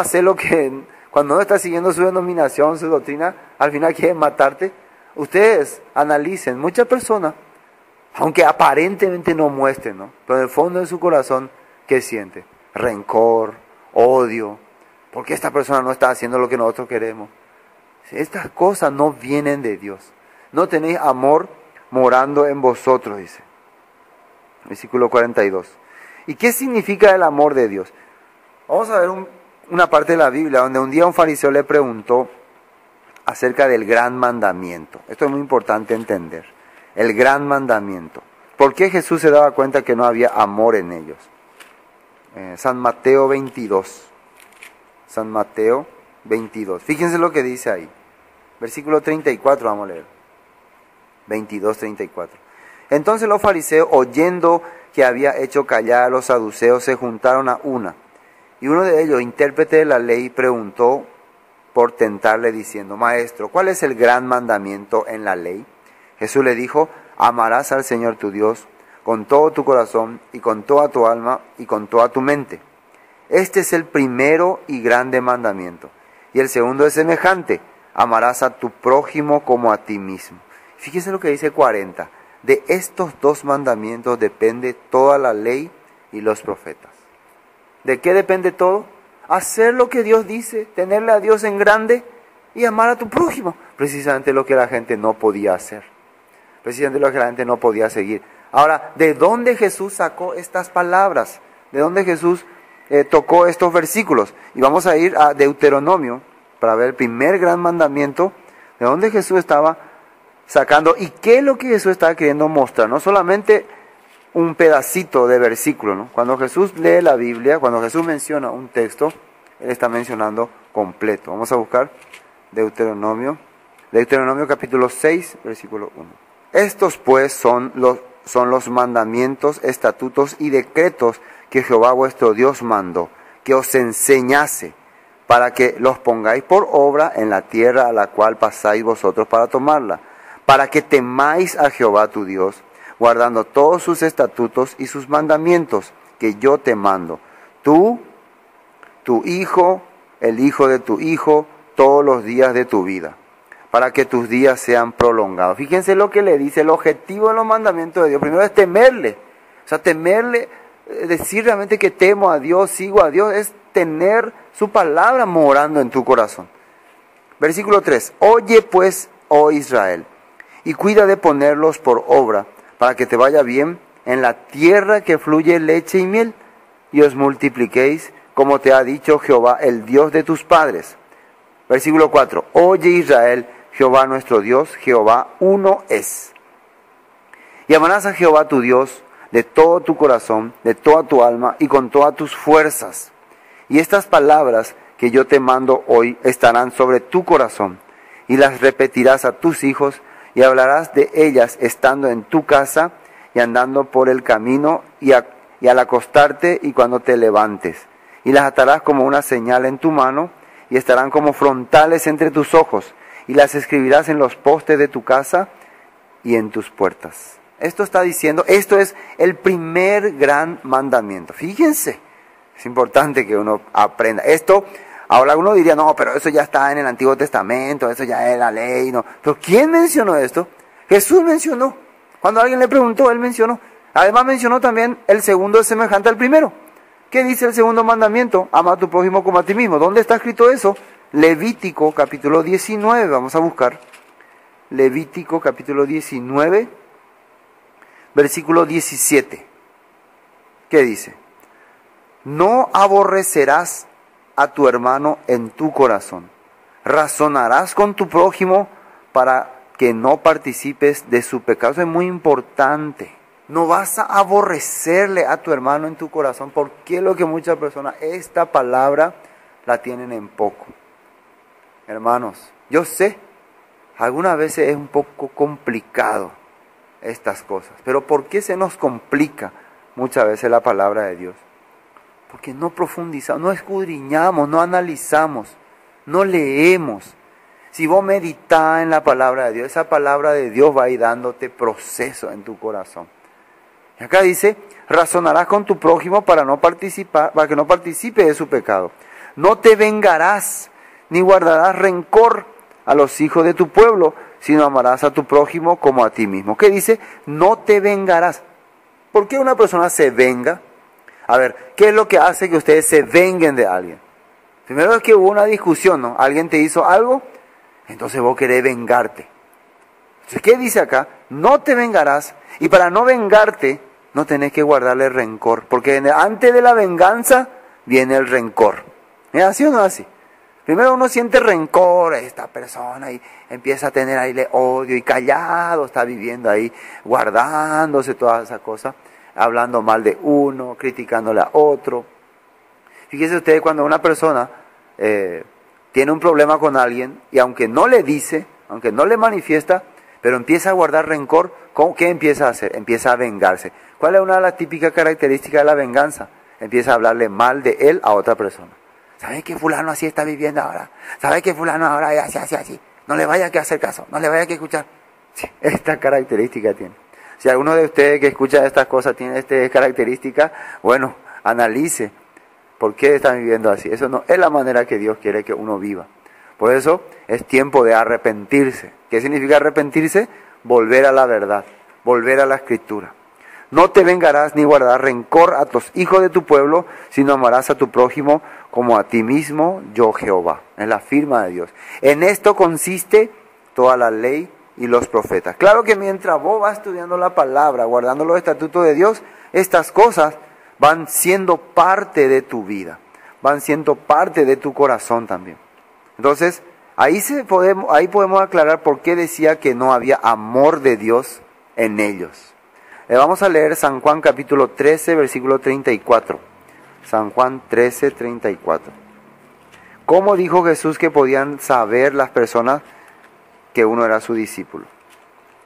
A: no está siguiendo su denominación, su doctrina, al final quieren matarte? Ustedes analicen, muchas personas, aunque aparentemente no muestren, ¿no?, pero en el fondo de su corazón, ¿qué siente? Rencor, odio. ¿Por qué esta persona no está haciendo lo que nosotros queremos? Estas cosas no vienen de Dios. No tenéis amor morando en vosotros, dice. Versículo 42. ¿Y qué significa el amor de Dios? Vamos a ver una parte de la Biblia donde un día un fariseo le preguntó acerca del gran mandamiento. Esto es muy importante entender. El gran mandamiento. ¿Por qué Jesús se daba cuenta que no había amor en ellos? San Mateo 22. San Mateo 22. Fíjense lo que dice ahí. Versículo 34 vamos a leer. 22, 34. Entonces los fariseos, oyendo que había hecho callar a los saduceos, se juntaron a una. Y uno de ellos, intérprete de la ley, preguntó por tentarle diciendo: Maestro, ¿cuál es el gran mandamiento en la ley? Jesús le dijo: amarás al Señor tu Dios con todo tu corazón y con toda tu alma y con toda tu mente. Este es el primero y grande mandamiento. Y el segundo es semejante: amarás a tu prójimo como a ti mismo. Fíjese lo que dice 40. De estos dos mandamientos depende toda la ley y los profetas. ¿De qué depende todo? Hacer lo que Dios dice, tenerle a Dios en grande y amar a tu prójimo. Precisamente lo que la gente no podía hacer. Precisamente lo que la gente no podía seguir. Ahora, ¿de dónde Jesús sacó estas palabras? ¿De dónde Jesús tocó estos versículos? Y vamos a ir a Deuteronomio para ver el primer gran mandamiento. ¿De dónde Jesús estaba sacando? ¿Y qué es lo que Jesús estaba queriendo mostrar? No solamente un pedacito de versículo, ¿no? Cuando Jesús lee la Biblia, cuando Jesús menciona un texto, él está mencionando completo. Vamos a buscar Deuteronomio capítulo 6, versículo 1. Estos pues son los mandamientos, estatutos y decretos que Jehová vuestro Dios mandó, que os enseñase, para que los pongáis por obra en la tierra a la cual pasáis vosotros para tomarla, para que temáis a Jehová tu Dios, guardando todos sus estatutos y sus mandamientos que yo te mando, tú, tu hijo, el hijo de tu hijo, todos los días de tu vida, para que tus días sean prolongados. Fíjense lo que le dice, el objetivo de los mandamientos de Dios. Primero es temerle, o sea, temerle, decir realmente que temo a Dios, sigo a Dios, es tener su palabra morando en tu corazón. Versículo 3, oye pues, oh Israel, y cuida de ponerlos por obra, para que te vaya bien en la tierra que fluye leche y miel, y os multipliquéis, como te ha dicho Jehová, el Dios de tus padres. Versículo 4, oye Israel, Jehová nuestro Dios, Jehová uno es. Y amarás a Jehová tu Dios de todo tu corazón, de toda tu alma y con todas tus fuerzas. Y estas palabras que yo te mando hoy estarán sobre tu corazón, y las repetirás a tus hijos, y hablarás de ellas estando en tu casa y andando por el camino y al acostarte y cuando te levantes. Y las atarás como una señal en tu mano y estarán como frontales entre tus ojos, y las escribirás en los postes de tu casa y en tus puertas. Esto está diciendo, esto es el primer gran mandamiento. Fíjense, es importante que uno aprenda esto. Ahora uno diría, no, pero eso ya está en el Antiguo Testamento, eso ya es la ley, no. Pero ¿quién mencionó esto? Jesús mencionó. Cuando alguien le preguntó, él mencionó. Además mencionó también el segundo es semejante al primero. ¿Qué dice el segundo mandamiento? Ama a tu prójimo como a ti mismo. ¿Dónde está escrito eso? Levítico capítulo 19, vamos a buscar. Levítico capítulo 19, versículo 17. ¿Qué dice? No aborrecerás a tu hermano en tu corazón. Razonarás con tu prójimo para que no participes de su pecado. Eso es muy importante. No vas a aborrecerle a tu hermano en tu corazón, porque lo que muchas personas, esta palabra la tienen en poco. Hermanos, yo sé, algunas veces es un poco complicado estas cosas, pero ¿por qué se nos complica muchas veces la palabra de Dios? Porque no profundizamos, no escudriñamos, no analizamos, no leemos. Si vos meditas en la palabra de Dios, esa palabra de Dios va a ir dándote proceso en tu corazón. Y acá dice, razonarás con tu prójimo para que no participe de su pecado. No te vengarás, ni guardarás rencor a los hijos de tu pueblo, sino amarás a tu prójimo como a ti mismo. ¿Qué dice? No te vengarás. ¿Por qué una persona se venga? A ver, ¿qué es lo que hace que ustedes se venguen de alguien? Primero es que hubo una discusión, ¿no? Alguien te hizo algo, entonces vos querés vengarte. Entonces, ¿qué dice acá? No te vengarás, y para no vengarte, no tenés que guardarle rencor, porque antes de la venganza viene el rencor. ¿Es así o no es así? Primero uno siente rencor a esta persona y empieza a tener ahí odio y callado, está viviendo ahí, guardándose todas esas cosas, hablando mal de uno, criticándole a otro. Fíjese usted, cuando una persona tiene un problema con alguien y aunque no le dice, aunque no le manifiesta, pero empieza a guardar rencor, ¿qué empieza a hacer? Empieza a vengarse. ¿Cuál es una de las típicas características de la venganza? Empieza a hablarle mal de él a otra persona. ¿Sabes que fulano así está viviendo ahora? ¿Sabes que fulano ahora hace así? No le vaya que hacer caso, no le vaya que escuchar. Sí, esta característica tiene. Si alguno de ustedes que escucha estas cosas tiene esta característica, bueno, analice por qué están viviendo así. Eso no es la manera que Dios quiere que uno viva. Por eso es tiempo de arrepentirse. ¿Qué significa arrepentirse? Volver a la verdad, volver a la Escritura. No te vengarás ni guardarás rencor a los hijos de tu pueblo, sino amarás a tu prójimo como a ti mismo, yo Jehová. Es la firma de Dios. En esto consiste toda la ley y los profetas. Claro que mientras vos vas estudiando la palabra, guardando los estatutos de Dios, estas cosas van siendo parte de tu vida, van siendo parte de tu corazón también. Entonces, ahí podemos aclarar por qué decía que no había amor de Dios en ellos. Vamos a leer San Juan capítulo 13, versículo 34. San Juan 13, 34. ¿Cómo dijo Jesús que podían saber las personas que uno era su discípulo?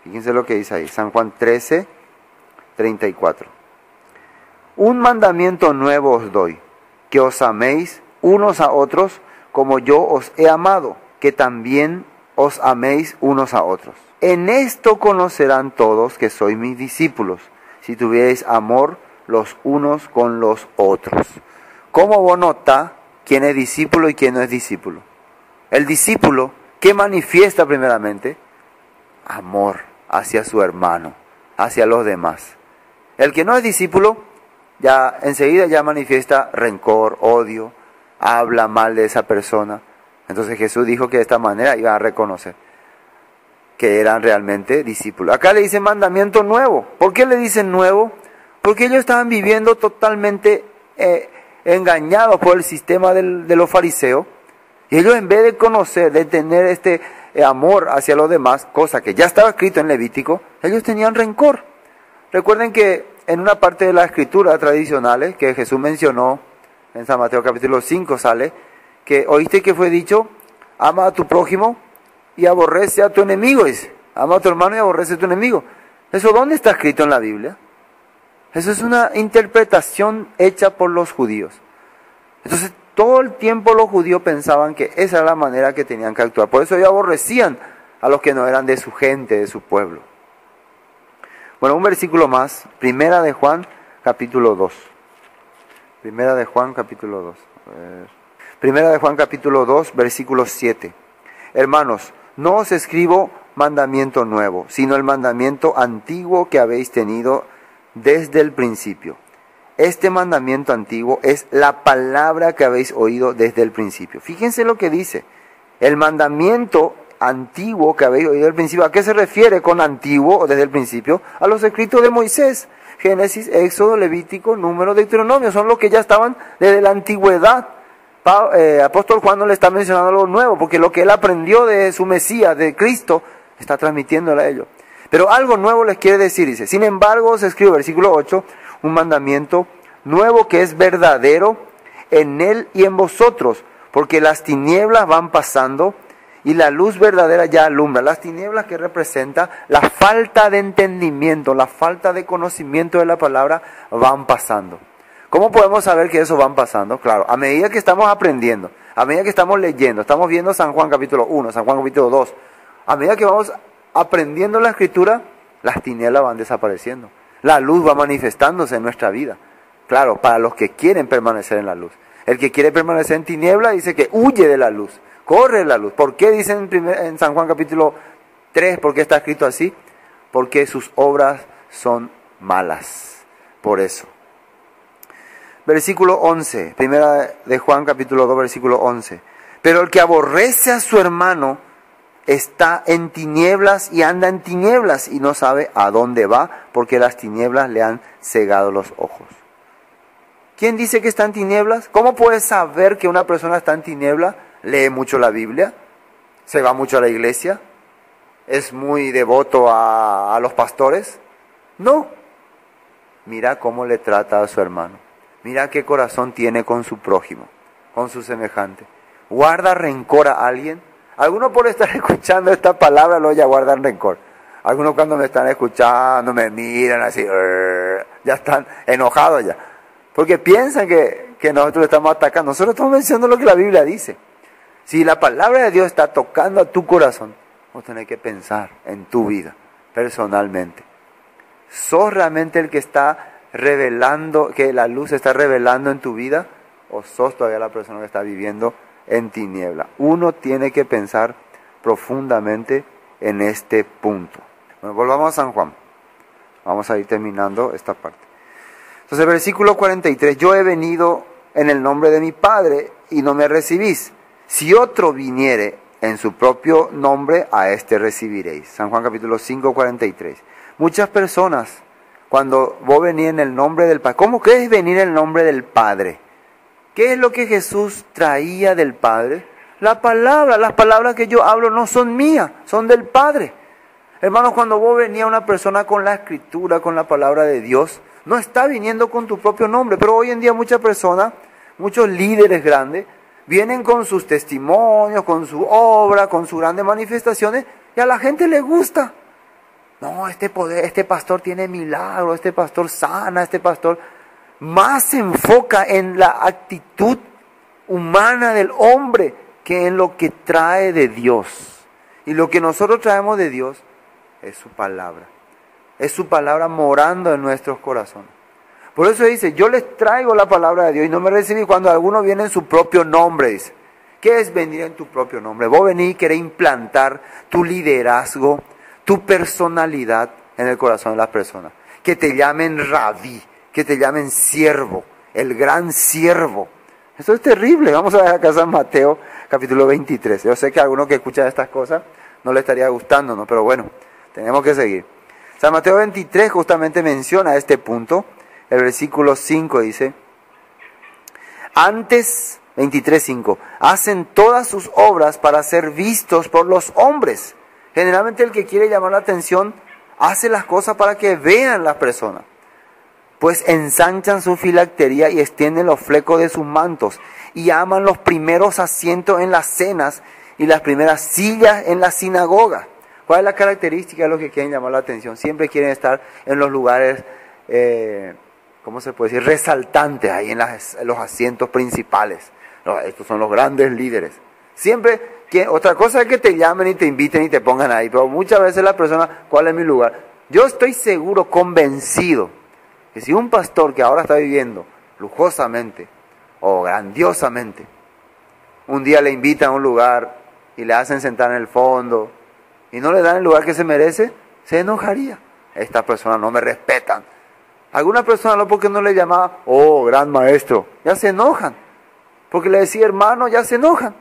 A: Fíjense lo que dice ahí, San Juan 13, 34. Un mandamiento nuevo os doy, que os améis unos a otros como yo os he amado, que también os améis unos a otros. En esto conocerán todos que sois mis discípulos, si tuvierais amor los unos con los otros. ¿Cómo vos notás quién es discípulo y quién no es discípulo? El discípulo, ¿qué manifiesta primeramente? Amor hacia su hermano, hacia los demás. El que no es discípulo, ya enseguida ya manifiesta rencor, odio, habla mal de esa persona. Entonces Jesús dijo que de esta manera iba a reconocer que eran realmente discípulos. Acá le dice mandamiento nuevo. ¿Por qué le dicen nuevo? Porque ellos estaban viviendo totalmente engañados por el sistema de los fariseos. Y ellos, en vez de conocer, de tener este amor hacia los demás, cosa que ya estaba escrito en Levítico, ellos tenían rencor. Recuerden que en una parte de las escrituras tradicionales que Jesús mencionó, en San Mateo capítulo 5 sale, que oíste que fue dicho, ama a tu prójimo y aborrece a tu enemigo, dice. Ama a tu hermano y aborrece a tu enemigo. ¿Eso dónde está escrito en la Biblia? Eso es una interpretación hecha por los judíos. Entonces, todo el tiempo los judíos pensaban que esa era la manera que tenían que actuar. Por eso ellos aborrecían a los que no eran de su gente, de su pueblo. Bueno, un versículo más. Primera de Juan, capítulo 2. Primera de Juan, capítulo 2. Primera de Juan, capítulo 2, versículo 7. Hermanos, no os escribo mandamiento nuevo, sino el mandamiento antiguo que habéis tenido desde el principio. Este mandamiento antiguo es la palabra que habéis oído desde el principio. Fíjense lo que dice. El mandamiento antiguo que habéis oído desde el principio. ¿A qué se refiere con antiguo o desde el principio? A los escritos de Moisés. Génesis, Éxodo, Levítico, Número, Deuteronomio. Son los que ya estaban desde la antigüedad. Apóstol Juan no le está mencionando algo nuevo, porque lo que él aprendió de su Mesías, de Cristo, está transmitiéndole a ellos. Pero algo nuevo les quiere decir, dice. Sin embargo, os escribo, versículo 8, un mandamiento nuevo que es verdadero en él y en vosotros, porque las tinieblas van pasando y la luz verdadera ya alumbra. Las tinieblas que representa la falta de entendimiento, la falta de conocimiento de la palabra, van pasando. ¿Cómo podemos saber que eso van pasando? Claro, a medida que estamos aprendiendo, a medida que estamos leyendo, estamos viendo San Juan capítulo 1, San Juan capítulo 2, a medida que vamos aprendiendo la Escritura, las tinieblas van desapareciendo. La luz va manifestándose en nuestra vida. Claro, para los que quieren permanecer en la luz. El que quiere permanecer en tiniebla dice que huye de la luz, corre de la luz. ¿Por qué dicen en San Juan capítulo 3? ¿Por qué está escrito así? Porque sus obras son malas. Por eso. Versículo 11, primera de Juan capítulo 2, versículo 11. Pero el que aborrece a su hermano está en tinieblas y anda en tinieblas y no sabe a dónde va, porque las tinieblas le han cegado los ojos. ¿Quién dice que está en tinieblas? ¿Cómo puedes saber que una persona está en tinieblas? ¿Lee mucho la Biblia? ¿Se va mucho a la iglesia? ¿Es muy devoto a los pastores? No. Mira cómo le trata a su hermano. Mira qué corazón tiene con su prójimo, con su semejante. ¿Guarda rencor a alguien? Algunos por estar escuchando esta palabra luego ya guardan rencor. Algunos cuando me están escuchando me miran así, ya están enojados ya. Porque piensan que nosotros estamos atacando. Nosotros estamos mencionando lo que la Biblia dice. Si la palabra de Dios está tocando a tu corazón, vos tenés que pensar en tu vida, personalmente. ¿Sos realmente el que está revelando, que la luz está revelando en tu vida? ¿O sos todavía la persona que está viviendo en tiniebla? Uno tiene que pensar profundamente en este punto. Bueno, volvamos a San Juan. Vamos a ir terminando esta parte. Entonces, versículo 43. Yo he venido en el nombre de mi Padre y no me recibís. Si otro viniere en su propio nombre, a este recibiréis. San Juan capítulo 5, 43. Muchas personas, cuando vos venís en el nombre del Padre, ¿cómo que es venir en el nombre del Padre? ¿Qué es lo que Jesús traía del Padre? La palabra, las palabras que yo hablo no son mías, son del Padre. Hermanos, cuando vos venís a una persona con la Escritura, con la palabra de Dios, no está viniendo con tu propio nombre. Pero hoy en día muchas personas, muchos líderes grandes, Vienen con sus testimonios, con su obra, con sus grandes manifestaciones, y a la gente le gusta. No, este pastor tiene milagros, este pastor sana, este pastor más se enfoca en la actitud humana del hombre que en lo que trae de Dios. Y lo que nosotros traemos de Dios es su palabra. Es su palabra morando en nuestros corazones. Por eso dice, yo les traigo la palabra de Dios y no me recibí cuando alguno viene en su propio nombre, dice. ¿Qué es venir en tu propio nombre? Vos venís y querés implantar tu liderazgo, tu personalidad en el corazón de las personas. Que te llamen rabí, que te llamen siervo, el gran siervo. Eso es terrible. Vamos a ver acá San Mateo, capítulo 23. Yo sé que a alguno que escucha estas cosas no le estaría gustando, ¿no? Pero bueno, tenemos que seguir. San Mateo 23 justamente menciona este punto. El versículo 5 dice, antes, 23:5, hacen todas sus obras para ser vistos por los hombres. Generalmente el que quiere llamar la atención hace las cosas para que vean las personas. Pues ensanchan su filactería y extienden los flecos de sus mantos y aman los primeros asientos en las cenas y las primeras sillas en la sinagoga. ¿Cuál es la característica de los que quieren llamar la atención? Siempre quieren estar en los lugares, ¿cómo se puede decir? Resaltantes, ahí en los asientos principales. Estos son los grandes líderes. Siempre, otra cosa es que te llamen y te inviten y te pongan ahí, pero muchas veces la persona, ¿cuál es mi lugar? Yo estoy seguro, convencido, que si un pastor que ahora está viviendo lujosamente o grandiosamente, un día le invitan a un lugar y le hacen sentar en el fondo y no le dan el lugar que se merece, se enojaría. Estas personas no me respetan. Algunas personas no, porque no le llamaba, oh, gran maestro, ya se enojan. Porque le decía hermano, ya se enojan.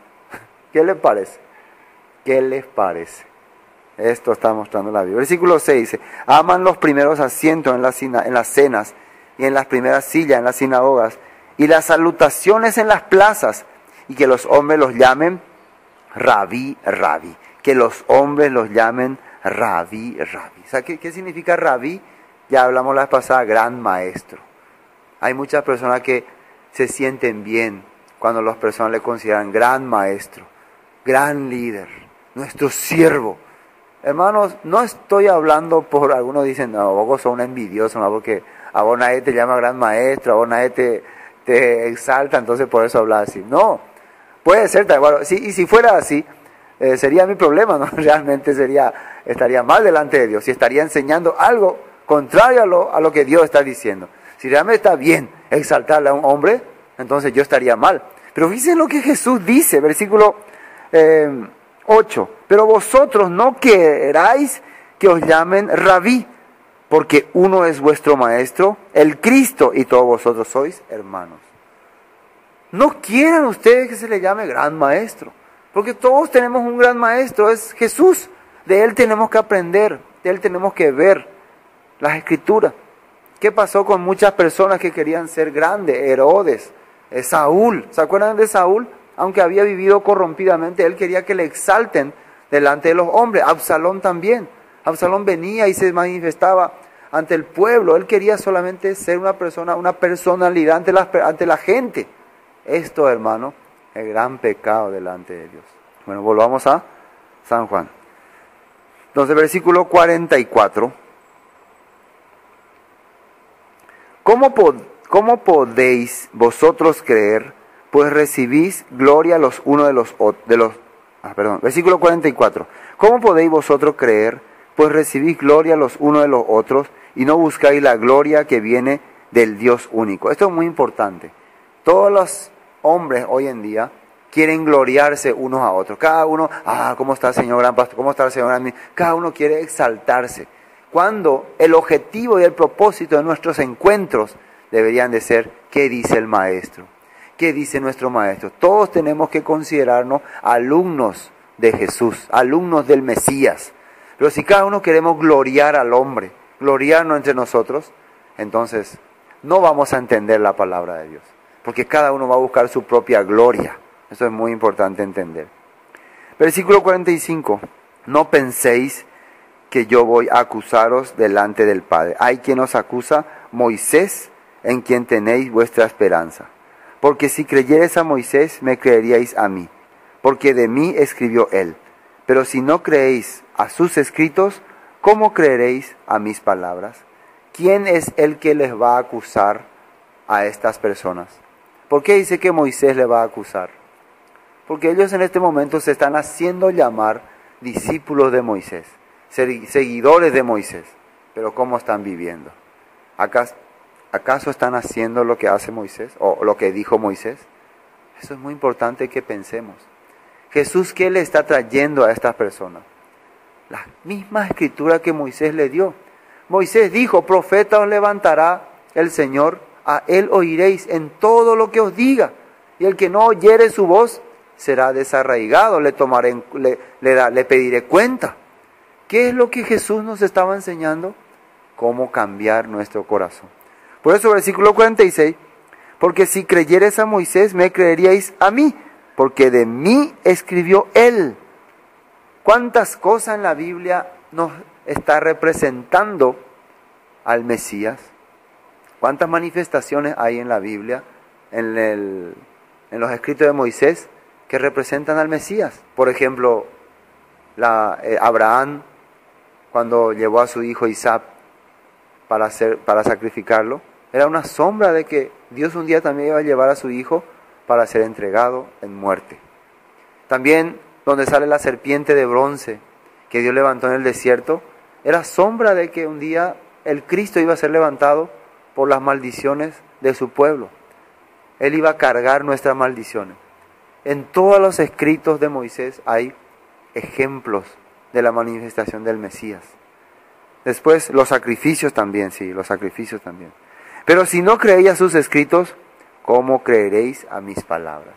A: ¿Qué les parece? ¿Qué les parece? Esto está mostrando la Biblia. Versículo 6 dice, aman los primeros asientos en las cenas y en las primeras sillas en las sinagogas y las salutaciones en las plazas, y que los hombres los llamen rabí, rabí. Que los hombres los llamen rabí, rabí. ¿Sabe qué significa rabí? Ya hablamos la vez pasada, gran maestro. Hay muchas personas que se sienten bien cuando las personas le consideran gran maestro, gran líder, nuestro siervo. Hermanos, no estoy hablando por, algunos dicen, no, vos sos un envidioso, ¿no? Porque a vos nadie te llama gran maestro, a vos nadie te exalta, entonces por eso hablas así. No, puede ser, bueno, y si fuera así, sería mi problema, ¿no? Realmente estaría mal delante de Dios, y estaría enseñando algo contrario a lo que Dios está diciendo. Si realmente está bien exaltarle a un hombre, entonces yo estaría mal. Pero fíjense lo que Jesús dice, versículo 8. Pero vosotros no queráis que os llamen rabí, porque uno es vuestro maestro, el Cristo, y todos vosotros sois hermanos. No quieran ustedes que se le llame gran maestro, porque todos tenemos un gran maestro, es Jesús. De Él tenemos que aprender, de Él tenemos que ver las Escrituras. ¿Qué pasó con muchas personas que querían ser grandes? Herodes, Saúl, ¿se acuerdan de Saúl? Aunque había vivido corrompidamente, él quería que le exalten delante de los hombres. Absalón también. Absalón venía y se manifestaba ante el pueblo. Él quería solamente ser una persona, una personalidad ante la gente. Esto, hermano, es gran pecado delante de Dios. Bueno, volvamos a San Juan. Entonces, versículo 44. ¿Cómo podéis vosotros creer, pues recibís gloria los unos de los otros? Versículo 44. ¿Cómo podéis vosotros creer, pues recibís gloria los unos de los otros, y no buscáis la gloria que viene del Dios único? Esto es muy importante. Todos los hombres hoy en día quieren gloriarse unos a otros. Cada uno, ¿cómo está el Señor gran pastor? ¿Cómo está el Señor gran? Cada uno quiere exaltarse. Cuando el objetivo y el propósito de nuestros encuentros deberían de ser, ¿qué dice el maestro? ¿Qué dice nuestro maestro? Todos tenemos que considerarnos alumnos de Jesús, alumnos del Mesías. Pero si cada uno queremos gloriar al hombre, gloriarnos entre nosotros, entonces no vamos a entender la palabra de Dios. Porque cada uno va a buscar su propia gloria. Eso es muy importante entender. Versículo 45. No penséis que yo voy a acusaros delante del Padre. Hay quien os acusa, Moisés, en quien tenéis vuestra esperanza. porque si creyereis a Moisés, me creeríais a mí, porque de mí escribió él. Pero si no creéis a sus escritos, ¿cómo creeréis a mis palabras? ¿Quién es el que les va a acusar a estas personas? ¿Por qué dice que Moisés le va a acusar? Porque ellos en este momento se están haciendo llamar discípulos de Moisés, seguidores de Moisés. Pero ¿cómo están viviendo? ¿Acaso están haciendo lo que hace Moisés o lo que dijo Moisés? Eso es muy importante que pensemos. Jesús, ¿qué le está trayendo a estas personas? La misma escritura que Moisés le dio. Moisés dijo, profeta os levantará el Señor, a él oiréis en todo lo que os diga, y el que no oyere su voz será desarraigado, le pediré cuenta. ¿Qué es lo que Jesús nos estaba enseñando? Cómo cambiar nuestro corazón. Por eso versículo 46, porque si creyereis a Moisés, me creeríais a mí, porque de mí escribió él. ¿Cuántas cosas en la Biblia nos está representando al Mesías? ¿Cuántas manifestaciones hay en la Biblia, en los escritos de Moisés, que representan al Mesías? Por ejemplo, Abraham, cuando llevó a su hijo Isaac para sacrificarlo, era una sombra de que Dios un día también iba a llevar a su hijo para ser entregado en muerte. También donde sale la serpiente de bronce que Dios levantó en el desierto, era sombra de que un día el Cristo iba a ser levantado por las maldiciones de su pueblo. Él iba a cargar nuestras maldiciones. En todos los escritos de Moisés hay ejemplos de la manifestación del Mesías. Después los sacrificios también, sí, los sacrificios también. Pero si no creéis a sus escritos, ¿cómo creeréis a mis palabras?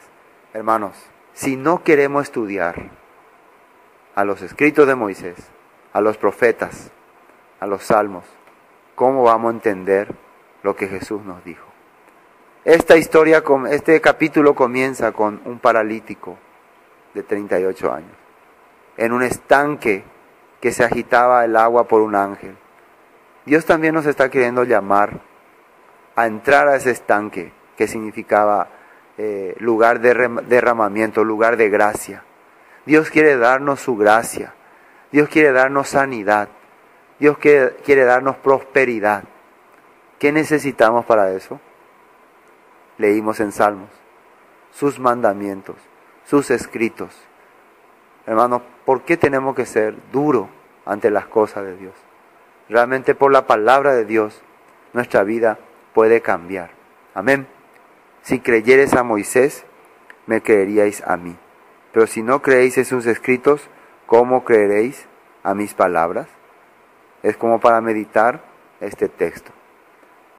A: Hermanos, si no queremos estudiar a los escritos de Moisés, a los profetas, a los salmos, ¿cómo vamos a entender lo que Jesús nos dijo? Este capítulo comienza con un paralítico de 38 años, en un estanque que se agitaba el agua por un ángel. Dios también nos está queriendo llamar a entrar a ese estanque, que significaba lugar de derramamiento, lugar de gracia. Dios quiere darnos su gracia, Dios quiere darnos sanidad, Dios quiere darnos prosperidad. ¿Qué necesitamos para eso? Leímos en Salmos, sus mandamientos, sus escritos. Hermanos, ¿por qué tenemos que ser duros ante las cosas de Dios? Realmente por la palabra de Dios, nuestra vida puede cambiar. Amén. Si creyereis a Moisés, me creeríais a mí. Pero si no creéis en sus escritos, ¿cómo creeréis a mis palabras? Es como para meditar este texto.